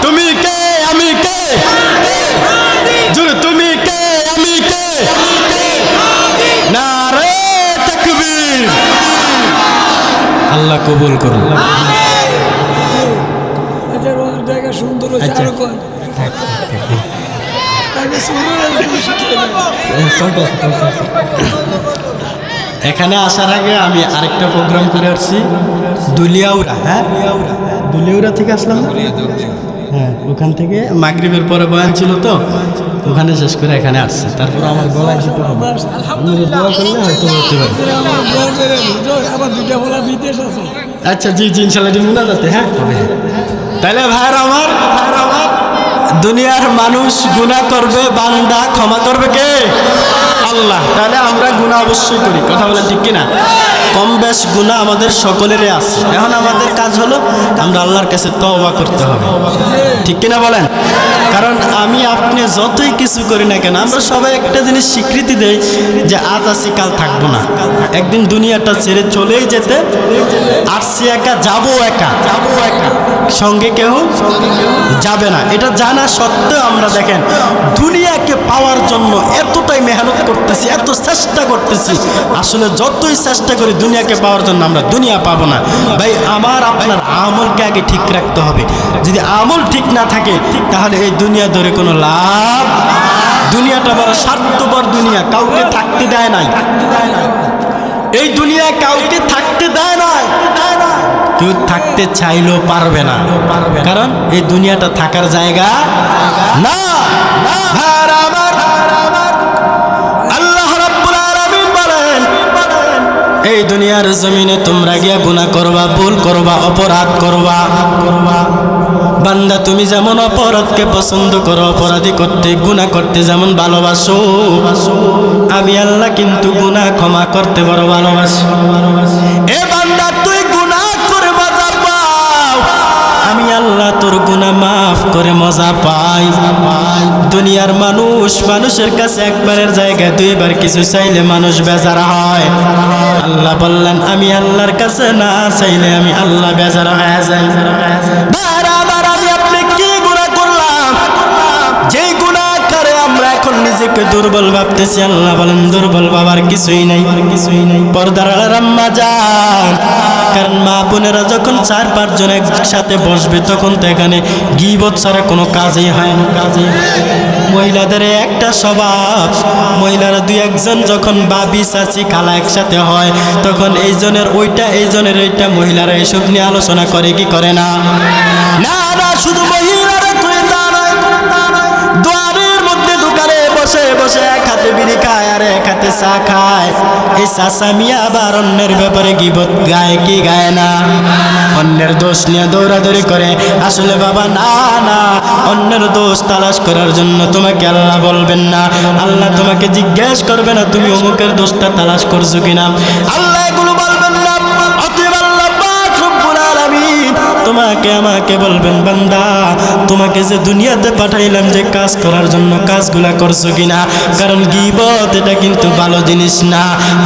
তুমি কে আমি কে, জোরে তুমি কে আমি কে, নারে তাকবীর। আল্লাহ কবুল করুন। সুন্দর এখানে আসার আগে আমি আরেকটা প্রোগ্রাম করে আসছি দুলিয়াউরা। হ্যাঁ, দুলিয়াউরা থেকে আসলাম। হ্যাঁ, ওখান থেকে মাগরিবের পরে বয়ান ছিল তো, ওখানে শেষ করে এখানে আসছে। তারপর আমার গলায় যেতে হবে, দোয়া করলে হয়তো হতে পারে। আচ্ছা, জি জি, ইনশাল্লাহ দিন না যাতে। হ্যাঁ, তাহলে ভাইয়ের আমার, দুনিয়ার মানুষ গুনাহ করবে, বান্দা ক্ষমা করবে কে? আল্লাহ। তাহলে আমরা গুনাহ অবশ্যই করি, কথা বলেন ঠিক কিনা? কম বেশ গুনাহ আমাদের সকলেরই আছে। এখন আমাদের কাজ হলো আমরা আল্লাহর কাছে তওবা করতে হবে, ঠিক কিনা বলেন? কারণ আমি আপনি যতই কিছু করি না কেন, আমরা সবাই একটা জিনিস স্বীকৃতি দেই যে আজ আছি কাল থাকবো না, একদিন দুনিয়াটা ছেড়ে চলেই যেতে আসছি, একা যাবো, একা সঙ্গে কেউ যাবে না। এটা জানা সত্ত্বেও আমরা দেখেন দুনিয়াকে পাওয়ার জন্য এতটাই মেহনত করতেছি, এত চেষ্টা করতেছি। আসলে যতই চেষ্টা করি দুনিয়াকে পাওয়ার জন্য, আমরা দুনিয়া পাবো না। ভাই আমার আপনার আমলকে আগে ঠিক রাখতে হবে। যদি আমল ঠিক না থাকে তাহলে এই দুনিয়া ধরে কোনো লাভ। দুনিয়াটা বড় স্বার্থপর দুনিয়া, কাউকে থাকতে দেয় নাই। এই দুনিয়া কাউকে থাকতে দেয় নাই, কেউ থাকতে চাইলেও পারবে না, কারণ এই দুনিয়াটা থাকার জায়গা না। আল্লাহ রাব্বুল আলামিন বলেন, এই দুনিয়ার জমিনে তোমরা গিয়া গুনাহ করবা, ভুল করবা, অপরাধ করবা। বান্দা তুমি যেমন অপরাধকে পছন্দ করো, অপরাধী করতে, গুনাহ করতে যেমন ভালোবাসো, আমি আল্লাহ কিন্তু গুনাহ ক্ষমা করতে বড় ভালোবাসি। এ বান্দা তুই গুনাহ করে মজা পাও, আমি আল্লাহ তোর গুনাহ মাফ করে মজা পাই। দুনিয়ার মানুষ মানুষের কাছে একবারের জায়গায় দুইবার কিছু চাইলে মানুষ বেজার হয়। আল্লাহ বললেন আমি আল্লাহর কাছে না চাইলে আমি আল্লাহ বেজার হয়ে যাই। নিজেকে দুর্বল ভাবতেছি, আল্লাহ বলেন দুর্বল বাবার কিছুই নাই, পর্দার আড়ার আম্মা যান। কারণ মা বোনেরা যখন 4-5 জন একসাথে বসবে তখন তো এখানে গীবত ছাড়া কোনো কাজই হয় না। মহিলাদের একটা স্বভাব, মহিলারা 2-1 জন যখন বাবি চাচি খালা একসাথে হয় তখন এই জনের ওইটা, এই জনের ওইটা, মহিলারা এসব নিয়ে আলোচনা করে কি করে না? না না, শুধু মহিলারা করে তা নয়, দুয়ারের মধ্যে দোকানে বসে বসে এক হাতে বিড়ি খায় আর এক হাতে চা খায়। এই চাচা মিয়া আবার অন্যের ব্যাপারে গীবত গায় কি গায় না? অন্যের দোষ নিয়ে দৌড়াদৌড়ি করে। আসলে বাবা না না, অন্যের দোষ তালাশ করার জন্য তোমাকে আল্লাহ বলবেন না, আল্লাহ তোমাকে জিজ্ঞেস করবে না তুমি অমুকের দোষটা তালাশ করছো কিনা, আল্লাহ এগুলো বলবেন না। অতএব আল্লাহ পাক রব্বুল আলামিন তোমাকে আমাকে বলবেন বান্দা তোমাকে যে দুনিয়াতে পাঠাইলাম যে কাজ করার জন্য কাজগুলা করছো কিনা? কারণ গীবত এটা কিন্তু ভালো জিনিস না।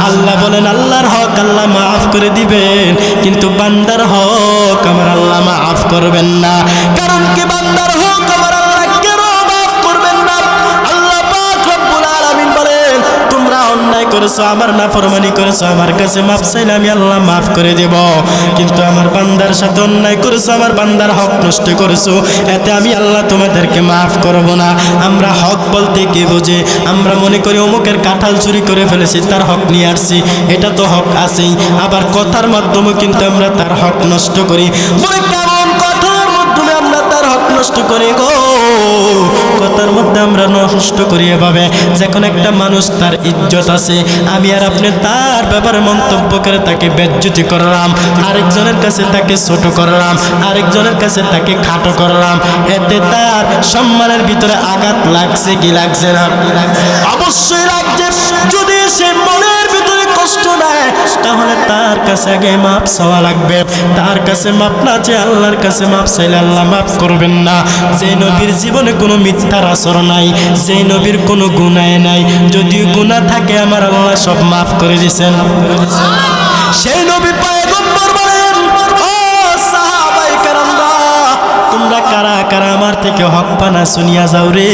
আল্লাহ বলেন আল্লাহর হক আল্লাহ মাফ করে দিবেন, কিন্তু বান্দার হক আমার আল্লাহ মাফ করবেন না। কারণ কি বান্দার হক আমার আল্লাহ কেন মাফ করবেন না? আল্লাহ পাক রব্বুল আলামিন বলেন তোমরা অন্যায় করেছো, আমার নাফরমানি করেছো, আমার কাছে মাফ চাইলে আমি আল্লাহ মাফ করে দেব। কিন্তু আমার বান্দার সাথে অন্যায় করেছো, আমার বান্দার হক নষ্ট করেছো, এতে আমি আল্লাহ তোমাদেরকে মাফ করব না। আমরা হক বলতে কি বুঝি? আমরা মনে করি অমুকের কাঁঠাল চুরি করে ফেলেছি তার হক নিয়ে আসছি, এটা তো হক আছেই। আবার কথার মাধ্যমে কিন্তু আমরা তার হক নষ্ট করি। বলে কেমন কথার মাধ্যমে আমরা তার হক নষ্ট করি গো? কথার মধ্যে আমরা নষ্ট করি এভাবে, যখন একটা মানুষ তার ইজ্জত আছে, আমি আর আপনি তার ব্যাপারে মন্তব্য করে তাকে বেজ্জতি করলাম, আরেকজনের কাছে তাকে ছোট করলাম, আরেকজনের কাছে তাকে খাটো করলাম, এতে তার সম্মানের ভিতরে আঘাত লাগছে কি লাগছে না? অবশ্যই লাগছে। যদি সে মনের ভিতরে কষ্ট নেয় তাহলে তার কাছে আগে মাপ চাওয়া লাগবে। তার কাছে মাপ না চেয়ে আল্লাহর কাছে মাপ চাইলে আল্লাহ মাফ করবেন না। যে নবীর জীবনে কোনো মিথ্যার আসর নাই, যে নবীর কোনো গুনাহ নাই, যদি গুনাহ থাকে আমার আল্লাহ সব মাফ করে দিয়েছেন। সেই নবী পয়গম্বর বলেন, ও সাহাবায়ে কেরামরা, তোমরা কারা কারা আমার থেকে হক পানা শুনিয়া যাও রে,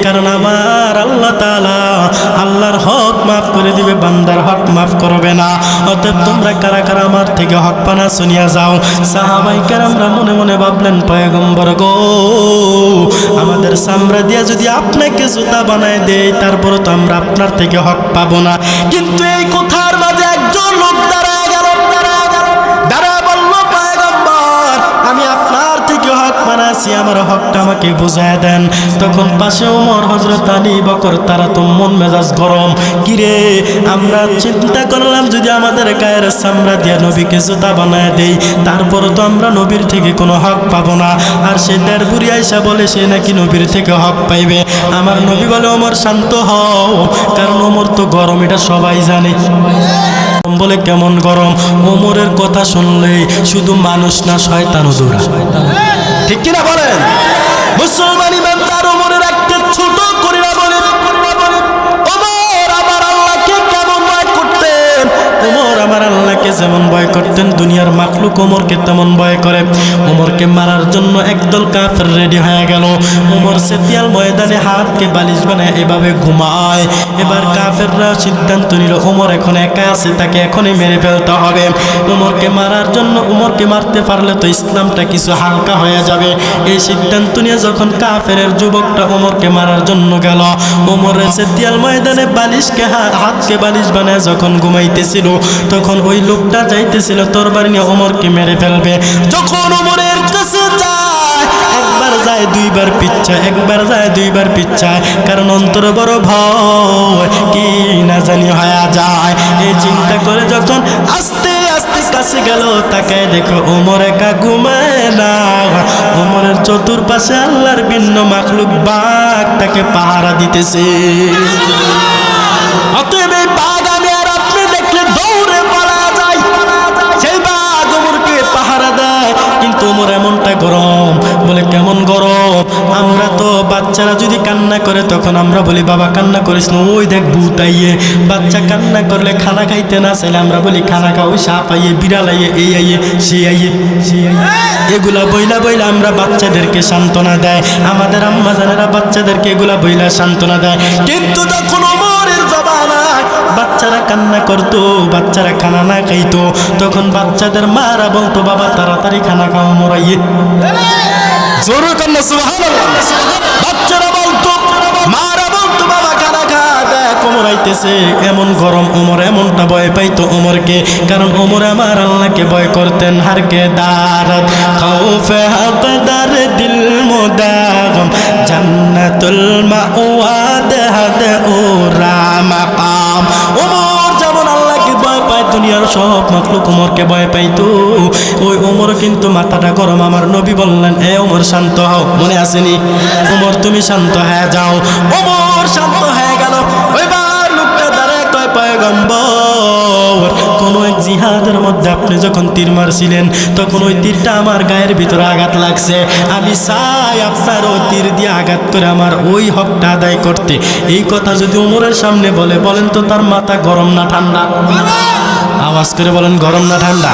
কারণ আমার আল্লাহ তাআলা আল্লাহর হক মাফ করে দিবে, বান্দার হক মাফ করবে না। অতএব তোমরা কারা কারা আমার থেকে হক পানা শুনিয়া যাও। সাহাবায়ে কেরামরা মনে মনে ভাবলেন, পয়গম্বর গো, আমাদের চামড়া দিয়া যদি আপনাকে জুতা বানায় দেয় তারপরে তো আমরা আপনার থেকে হক পাবো না। কিন্তু এই কথার মাঝে একজন লোক দাঁড়ায় গেল, দাঁড়ায় বলল, পয়গম্বর আমি আপনার থেকে হক মানাছি, আমার হকটা আমাকে বুঝায় দেন। তখন পাশে ওমর, হযরত আলী, বকর, তারা তো মন মেজাজ গরম। কিরে, আমরা চিন্তা করলাম যদি আমাদের গায়ের চামড়া দিয়ে নবীকে জুতা বানায় দেই তারপর তো আমরা নবীর থেকে কোনো হক পাবো না। আর সে দেড় বুড়ি আইসা বলে সে নাকি নবীর থেকে হক পাইবে। আমার নবী বলে, ওমর শান্ত হও, কারণ ওমর তো গরম, এটা সবাই জানে। বলে কেমন গরম? ওমরের কথা শুনলেই শুধু মানুষ না শয়তানও দৌড়ায়। ঠিক কিনা বলেন? মুসলমান ইমানদার ওমরের একটা ছোট করে না বলে, ওমর আমার আল্লাহকে কেমন ভয় করতেন, ওমর আমার আল্লাহকে যেমন ভয় করতেন দুনিয়ার মাখলুক ওমরকে তেমন ভয় করে। ওমরকে মারার জন্য একদল কাফের রেডি হয়ে গেল। ওমর সেতিয়াল ময়দানে হাতকে বালিশ বানায় এভাবে ঘুমায়। এবার কাফেররা সিদ্ধান্ত নিল ওমর এখন একা আছে, তাকে এখনই মেরে ফেলতে হবে। ওমরকে মারার জন্য, ওমরকে মারতে পারলে তো ইসলামটা কিছু হালকা হয়ে যাবে। এই সিদ্ধান্ত নিয়ে যখন কাফের যুবকটা ওমরকে মারার জন্য গেল, ওমরের সেতিয়াল ময়দানে বালিশকে হাতকে বালিশ বানায় যখন ঘুমাইতেছিল তখন ওই লোকটা যাইতেছিল তরবারি নিয়ে ওমরকে মেরে ফেলবে। যখন ওমরের কাছে যায়, একবার যায় দুইবার পিচ্ছায়, একবার যায় দুইবার পিচ্ছায়, কারণ অন্তর বড় ভয় কি না জানি হয়ে যায়। এই চিন্তা করে যখন আস্তে আস্তে কাছে গেল, তাকে দেখো ওমর একা ঘুমায় না, ওমরের চতুর্পাশে আল্লাহর ভিন্ন মাখলুক বাঘ তাকে পাহারা দিতেছে। অতএব এই বাঘ আমি আর আপনি দেখলে দৌড়ে পালা যায়, সেই বাঘ ওমরকে পাহারা দেয়। কিন্তু ওমর এমনটা গরম, বলে কেমন গরম? আমরা তো বাচ্চারা যদি কান্না করে তখন আমরা বলি বাবা কান্না করিস না, ওই দেখ ভূত আইয়ে। বাচ্চা কান্না করলে খানা খাইতে না চাইলে আমরা বলি খানা খাও, সাপ আইয়ে, বিড়াল আইয়ে, এই আইয়ে, সে আইয়ে, সে আইয়ে। এগুলা বইলা বইলা আমরা বাচ্চাদেরকে সান্ত্বনা দেয়, আমাদের আম্মা জানেরা বাচ্চাদেরকে এগুলা বইলা সান্ত্বনা দেয়। কিন্তু যখন ওমরের জমানায় বাচ্চারা কান্না করতো, বাচ্চারা খানা না খাইতো, তখন বাচ্চাদের মারা বলতো বাবা তাড়াতাড়ি খানা খাওয়া, মরাইয়ে জোরে কান্না সুবহানাল্লাহ। বাচ্চারা বলতো, মারা বলতো বাবা খানা খা, দেখ ওমর আইতেছে। এমন গরম, ওমর এমনটা ভয় পাইতো ওমরকে, কারণ ওমর আমার আল্লাহকে ভয় করতেন। হারকে দারাত খাউফে হাকদার দিল মুদাগম জান্নাতুল মাওয়াদ হাদ ওরা মাকাম। ওমর যেমন আল্লাহকে ভয় পায়, দুনিয়ার সব মাখলুক ওমরকে ভয় পাইতো। ওই ওমর কিন্তু মাথাটা গরম। আমার নবী বললেন, এ ওমর শান্ত হও। মনে আসেনি? ওমর তুমি শান্ত হয়ে যাও। ওমর শান্ত হয়ে গেল। ওইবার লোকটা দাঁড়ায় কয়, পয়গম্বর কোন এক জিহাদের মধ্যে আপনি যখন তীর মারছিলেন তখন ওই তীরটা আমার গায়ের ভিতরে আঘাত লাগছে, আমি চাই আপনার ওই তীর দিয়ে আঘাত করে আমার ওই হকটা আদায় করতে। এই কথা যদি ওমরের সামনে বলে, বলেন তো তার মাথা গরম না ঠান্ডা? আওয়াজ করে বলেন, গরম না ঠান্ডা?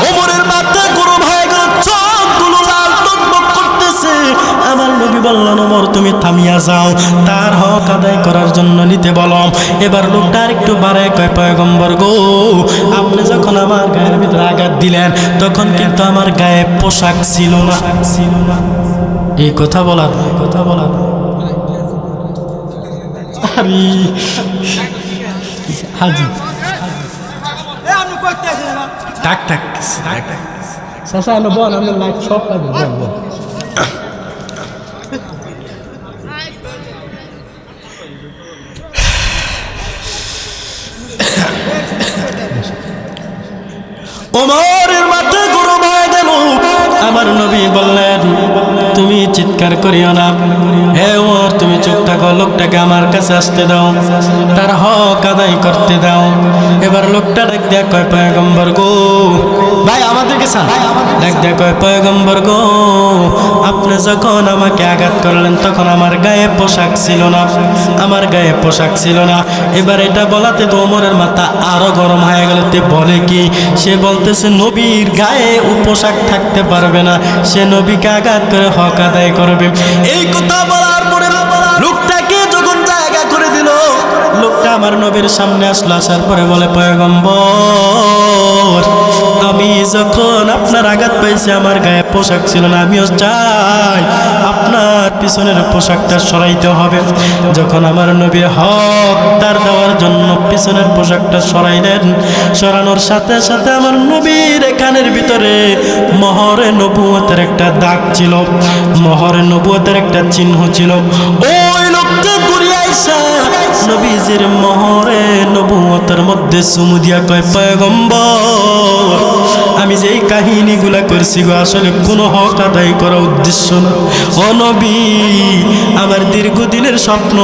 ওমরের মাথা গরম হয়ে গেল, চোখগুলো লাল টকবক করতেছে। আমার নবী বললেন, ওমর তুমি থামিয়া যাও, তার হক আদায় করার জন্য নিতে বলো। এবার লোকটা আর একটু বাড়ায় কয়, পয়গম্বর গো, আপনি যখন আমার গায়ের ভিতরে আঘাত দিলেন তখন কিন্তু আমার গায়ে পোশাক ছিল না। এই কথা বলার হাজি টাক টাক চাচা বল, আমি লাইট সব লাগবে, বল বল। ওমরের মাথা গরম হয়ে গেল। আমার নবী বললেন, তুমি চিৎকার করিও না। হে ওমর, তুমি চুপ থাকো, লোকটাকে আমার কাছে আসতে দাও, তার হক আদায় করতে দাও। এবার লোকটা ডাক দেয়া কয়, পয়গম্বর গো, ভাই আমাদেরকে চান, ডাক দেয়া কয়, পয়গম্বর গো, আপনি যখন আমাকে আঘাত করলেন তখন আমার গায়ে পোশাক ছিল না, আমার গায়ে পোশাক ছিল না। এবার এটা বলাতে তো ওমরের মাথা আরো গরম হয়ে গেল। তে বলে কি? সে বলতেছে নবীর গায়ে পোশাক থাকতে পারবে না, সে নবীকে আঘাত করে হক আদায় করবে। এই কথা বলার পরে লোকটাকে যখন জায়গা করে দিল, লোকটা আমার নবীর সামনে আসলো, আসার পরে বলে, পয়গম্বর, আমি যখন আপনার আঘাত পাইছি আমার গায়ে পোশাক ছিল না, আমিও চাই আপনার পিছনের পোশাকটা সরাইতে হবে। যখন আমার নবী হক তার দেওয়ার জন্য পিছনের পোশাকটা সরাইলেন, সরানোর সাথে সাথে আমার নবীর কানের ভিতরে মোহরে নবুয়তের একটা দাগ ছিল, মোহরে নবুয়তের একটা চিহ্ন ছিল। ওই লোকটা ঘুরে আইসা নবীজির মোহরে নবুয়তের মধ্যে চুমু দিয়া কয়, পয়গম্বর, আমি যেই কাহিনীগুলা করছি গো আসলে কোনো হক আদায় করা উদ্দেশ্য না। ও নবী, আমার দীর্ঘদিনের স্বপ্ন,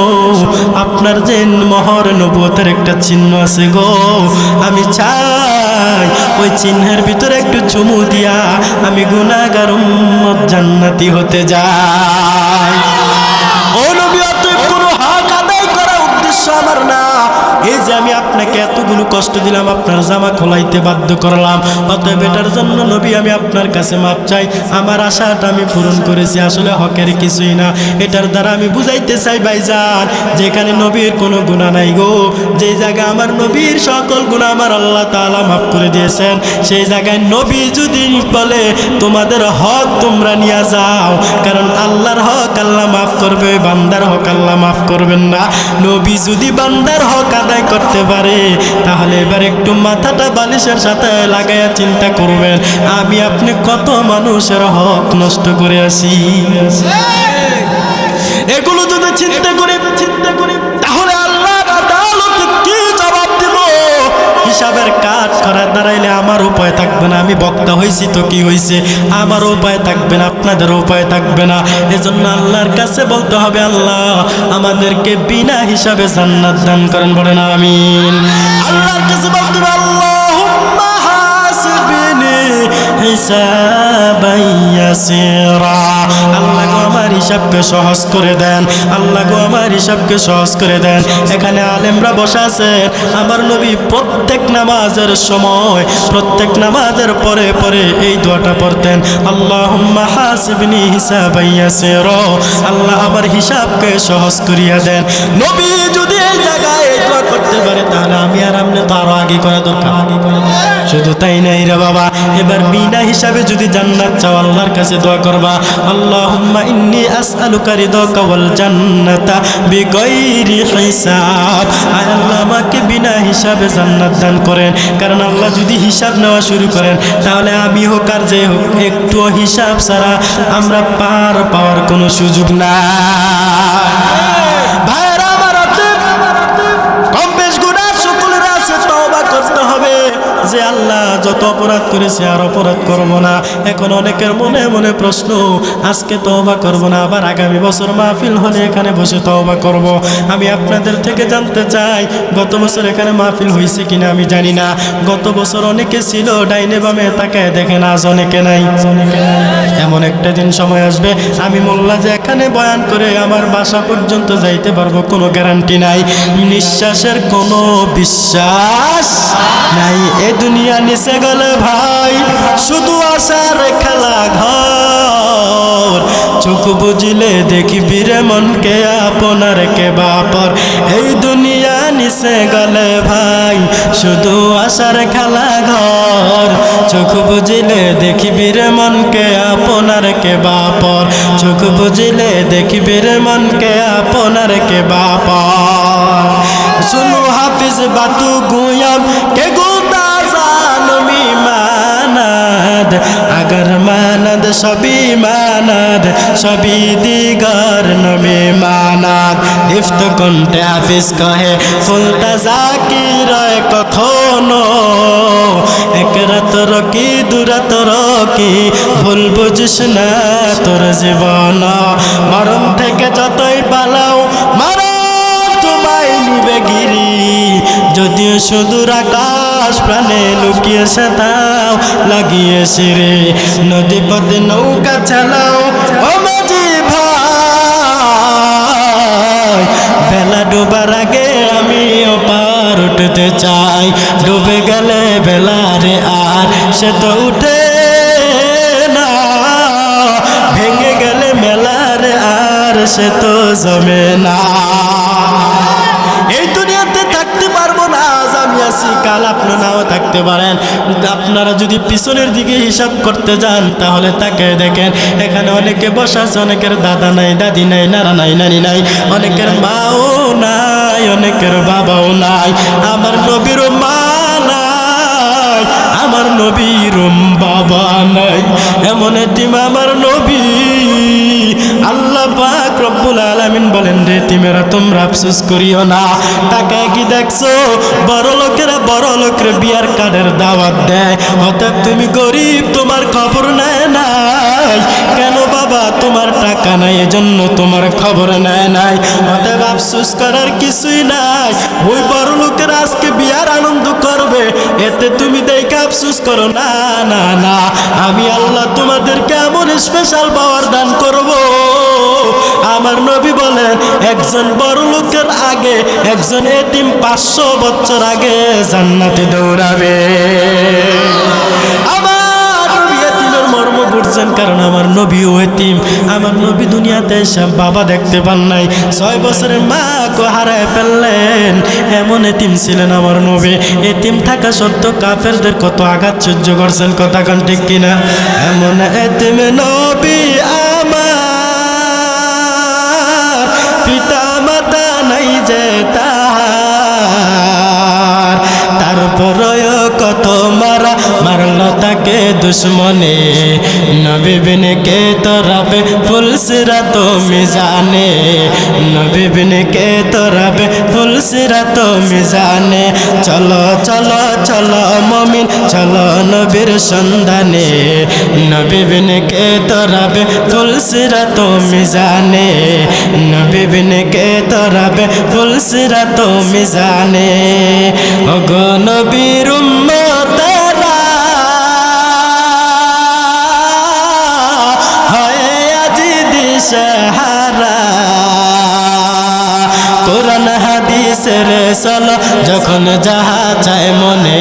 আপনার যে মোহর নবুয়তের একটা চিহ্ন আছে গো, আমি চাই ওই চিহ্নের ভিতরে একটু চুমু দিয়া আমি গুনাহগার উম্মত জান্নাতি হতে যাই। ও নবী, অতএব কোনো হক আদায় করা উদ্দেশ্য আমার না। এই যে আমি আপনাকে এতগুলো কষ্ট দিলাম, আপনার জামা খোলাইতে বাধ্য করলাম, অতএব এটার জন্য নবী আমি আপনার কাছে মাপ চাই। আমার আশাটা আমি পূরণ করেছি, আসলে হকের কিছুই না। এটার দ্বারা আমি বুঝাইতে চাই ভাইজান, যেখানে নবীর কোনো গুনাহ নাই গো, যে জায়গায় আমার নবীর সকল গুনাহ আমার আল্লাহ তাআলা মাফ করে দিয়েছেন, সেই জায়গায় নবী যদি বলে তোমাদের হক তোমরা নিয়ে যাও, কারণ আল্লাহর হক আল্লাহ মাফ করবে, বান্দার হক আল্লাহ মাফ করবেন না। নবী যদি বান্দার হক আদায় করতে পারে, তাহলে এবার একটু মাথাটা বালিশের সাথে লাগাইয়া চিন্তা করবেন, আমি আপনি কত মানুষের হক নষ্ট করে আসি। এগুলো যদি চিন্তা করি তাহলে আল্লাহর আদালতে কি জবাব দেব? হিসাবের কাজ করার দাঁড়াইলে আমার উপায় থাকবে না। আমি বক্তা হয়েছি তো কি হয়েছে, আমার উপায় থাকবে না, আপনাদের উপায় থাকবে না। এজন্য আল্লাহর কাছে বলতে হবে, আল্লাহ আমাদেরকে বিনা হিসাবে জান্নাত দান করেন, বলেন আমিন। আল্লাহর কাছে বলতে হবে, আল্লাহুম্মা হাসিবনি হিসাবান ইয়াসিরা, আল্লাহ গো আমার হিসাবকে সহজ করে দেন, আল্লাহ গো আমার হিসাবকে সহজ করে দেন। এখানে আলেমরা বসে আছেন, আমার নবী প্রত্যেক নামাজের সময়, প্রত্যেক নামাজের পরে পরে এই দোয়াটা পড়তেন, আল্লাহুম্মা হাসিবনি হিসাবান ইয়াসিরা, আল্লাহ আমার হিসাবকে সহজ করিয়া দেন। নবী যদি এই জায়গায় এই দোয়া করতে পারে, তাহলে আমি আর আপনি তো আরো আগে করা দরকার। শুধু তাই নাই রে বাবা, এবার বিনা হিসাবে যদি জান্নাত চাও, আল্লাহর কাছে দোয়া করবা, আল্লাহুম্মা ইন্নী আসআলুকা রিদাকা ওয়াল জান্নাতা বিগাইরি হিসাব, আয় আল্লাহ আমাকে বিনা হিসাবে জান্নাত দান করেন। কারণ আল্লাহ যদি হিসাব নেওয়া শুরু করেন, তাহলে আমি হোক আর যে হোক, একটু হিসাব ছাড়া আমরা পার পাওয়ার কোনো সুযোগ নাই। ভাইরা আমার, কম বেশ গুনাহ সকলের আছে, তওবা করতে হবে যে আল্লাহ যত অপরাধ করেছে আর অপরাধ করব না। এখন অনেকের মনে মনে প্রশ্ন, আজকে তওবা করব না, আবার আগামী বছর মাহফিল হলে এখানে বসে তওবা করব। আমি আপনাদের থেকে জানতে চাই, গত বছর এখানে মাহফিল হয়েছে কিনা আমি জানি না। গত বছর অনেকে ছিল, ডাইনে বামে তাকায় দেখেন, আজ অনেকে নাই। এমন একটা দিন সময় আসবে, আমি মোল্লা যে এখানে বয়ান করে আমার বাসা পর্যন্ত যাইতে পারবো কোনো গ্যারান্টি নাই, নিঃশ্বাসের কোনো বিশ্বাস নাই। এ দুনিয়া নিচে গেলে ভাই শুধু আশার খেলা ঘর, চোখ বুঝিলে দেখিবি রে মনকে আপনার কে বাপর। এই দুনিয়া নিচে গেলে ভাই শুধু আশার খেলা ঘর, চোখ বুঝিলে দেখিবি রে মনকে আপনার কে বাপর, চোখ বুঝিলে দেখিবি রে মনকে আপনার কে বাপর। सुनो हाफिज बातू गुयाम के गुदा जानमी मानद अगर मानद सभी मानद सभी दिगर नमी मानद लिफ्ट कन्टे हाफिज कहे फुलता जाकिर कखनो एक रात रकी বন্ধুরা তোর কি ভুল বুঝিস না তোর জীবন মরণ থেকে যতই পালাও মরণ তোমায় নিবে গিরি যদিও সুদূর আকাশ প্রাণে লুকিয়েছে তাও লাগিয়েছে রে নদী পথে নৌকা চালাও ও মাঝি ভাই বেলা ডোবার আগে আমিও পার উঠতে চাই ডুবে গেলে বেলা রে আর সে তো উঠে না ভেঙে গেলে মেলা রে আর সে তো জমে না এই দুনিয়াতে থাকতে পারবো না আজ আমি আছি কাল আপনারা নাও থাকতে পারেন আপনারা যদি পিছনের দিকে হিসাব করতে যান তাহলে তাকে দেখেন এখানে অনেকে বসা আছে অনেকের দাদা নাই দাদি নাই নানা নাই নানি নাই অনেকের মাও নাই অনেকের বাবাও নাই আমার নবীর মা নাই আমার নবীর বাবা নাই এমন এতিম আমার নবী আল্লাহ পাক রব্বুল আলামিন বলেন রে তিমেরা তোমরা আফসোস করিও না তাকে কি দেখছো বড় লোকের বিয়ার কার্ডের দাওয়াত দেয় অতএব তুমি গরিব তোমার খবর নেয় নাই কেন বাবা তোমার টাকা নাই এজন্য তোমার খবর নেয় নাই অতএব আফসোস করার কিছুই নাই ওই বড় লোকের আজকে বিয়ার আনন্দ করবে এতে তুমি দেখে আফসোস করো না না না আমি আল্লাহ তোমাদেরকে এমন স্পেশাল পাওয়ার দান করব আমার নবী বলেন একজন বড় লোকের আগে একজন এতিম 500 বছর আগে জান্নাতে দৌড়াবে আমার নবী এতিমের মর্ম বুঝছেন কারণ আমার নবী ও এতিম আমার নবী দুনিয়াতে এসে বাবা দেখতে পান নাই 6 বছরের মা কো হারায় ফেললেন এমন এতিম ছিলেন আমার নবী এতিম থাকা সত্ত্বেও কাফেরদের কত আঘাত সহ্য করছেন কথা কোন ঠিক কিনা এমন এতিম নবী আমার পিতা মাতা নাই যে তারপরেও কত মারা মারল তাকে দুশ্মনে নবী বিন কে তরাবে ফুলসিরা তুমি জানে নবী বিন কে তরাবে ফুলসিরা তুমি জানে চলো চলো চলো মুমিন চলো নবীর সন্ধানে নবী বিন কে তরাবে ফুলসিরা তুমি জানে নবী বিন কে তরাবে ফুলসিরা তুমি জানে ওগো নবীর উম্মতেরা হয় আজি দিশহারা কোরআন হাদিসের চলো যখন যাহা চায় মনে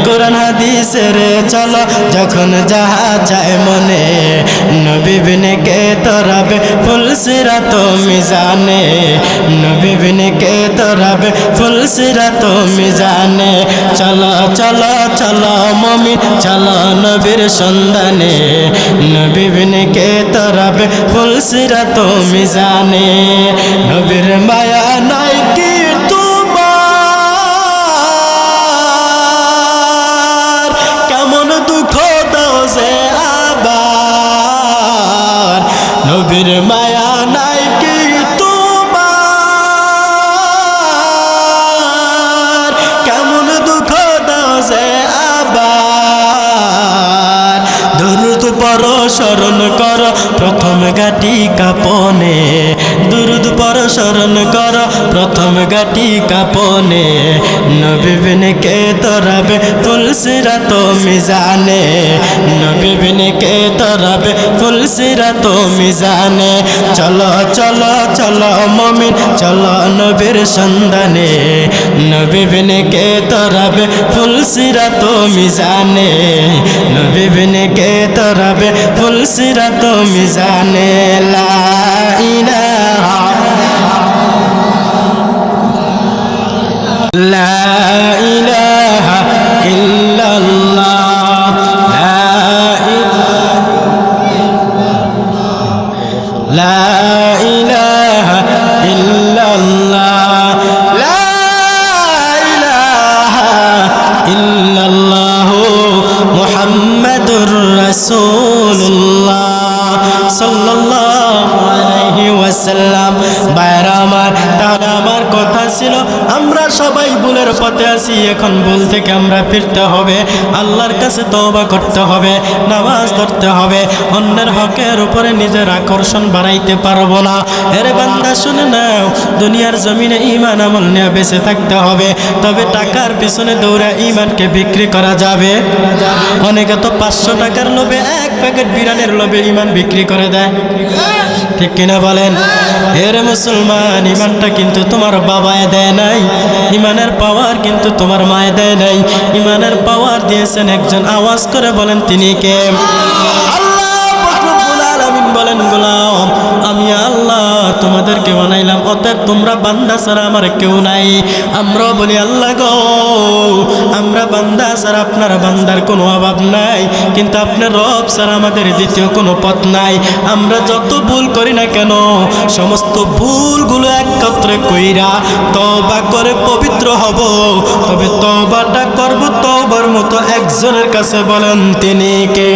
কোরআন হাদিসের চলো যখন যাহা চায় মনে নবী বিন কে তরাবে ফুলসিরা তুমি জানে নবী বিন কে তরাবে ফুলসিরা তুমি জানে চলো চলো চলো মুমিন চলো নবীর সন্ধানে নবী বিন কে তরাবে ফুলসিরা তুমি জানে নবীর মায়া নাই কি তোমার কেমন দুঃখ দাও যে আবার নবীর মায়া নাই কি তোমার কেমন দুঃখ দাও যে আবার দরুদ পড়ো স্মরণ কর প্রথম গাটি কাপনে দুরুদ পড়ো স্মরণ কর প্রথম গাটি কাপনে নবী বিন কে তরাবে ফুলসিরা তুমি জানে নবী বিন কে তরাবে ফুলসিরা তুমি জানে চলো চলো চলো মুমিন চলো নবীর সন্ধানে নবী বিন কে তরাবে ফুলসিরা তুমি জানে নবী বিন কে তরাবে ফুলসিরা তুমি জানে লা ইলাহা লা ইলাহা ইল্লাল্লাহ লা ইলাহা ইল্লাল্লাহ লা ইলাহা ইল্লাল্লাহ মুহাম্মাদুর রাসূলুল্লাহ সাল্লাল্লাহু আলাইহি ওয়াসাল্লাম। ভাইরা আমার, তাহলে আমার কথা ছিল আমরা সবাই ভুলের পথে আছি, এখন ভুল থেকে আমরা ফিরতে হবে, আল্লাহর কাছে তওবা করতে হবে, নামাজ ধরতে হবে, অন্যের হকের উপরে নিজের আকর্ষণ বাড়াইতে পারবো না। এর বান্দা শুনে নাও, দুনিয়ার জমিনে ঈমান আমল নিয়ে বেঁচে থাকতে হবে, তবে টাকার পিছনে দৌড়া ঈমানকে বিক্রি করা যাবে। অনেকে তো 500 টাকার লোভে, এক প্যাকেট বিরিয়ানির লোভে ঈমান বিক্রি করে দেয়, ঠিক কিনা বলেন? এর মুসলমান, ঈমানটা কিন্তু তোমার বাবায় দেয় নাই, ঈমানের পাওয়ার কিন্তু তোমার মায়ে দেয় নাই, ঈমানের পাওয়ার দিয়েছেন একজন। আওয়াজ করে বলেন তিনি কে? আল্লাহ পাক রব্বুল আলামিন বলেন, গোলাম আমি আল্লাহ তোমাদেরকে বানাইলাম, অতএব তোমরা বান্দা ছাড়া আমার কেউ নাই। আমরা বলি আল্লাহ গো, আমরা বান্দা ছাড়া আপনার বান্দার কোনো অভাব নাই, কিন্তু আপনার রব ছাড়া আমাদের দ্বিতীয় কোনো পথ নাই। আমরা যত ভুল করি না কেন, সমস্ত ভুলগুলো একত্রে কইরা তওবা করে পবিত্র হব, তবে তওবাটা করব তওবার মতো একজনের কাছে। বলেন তিনি কে?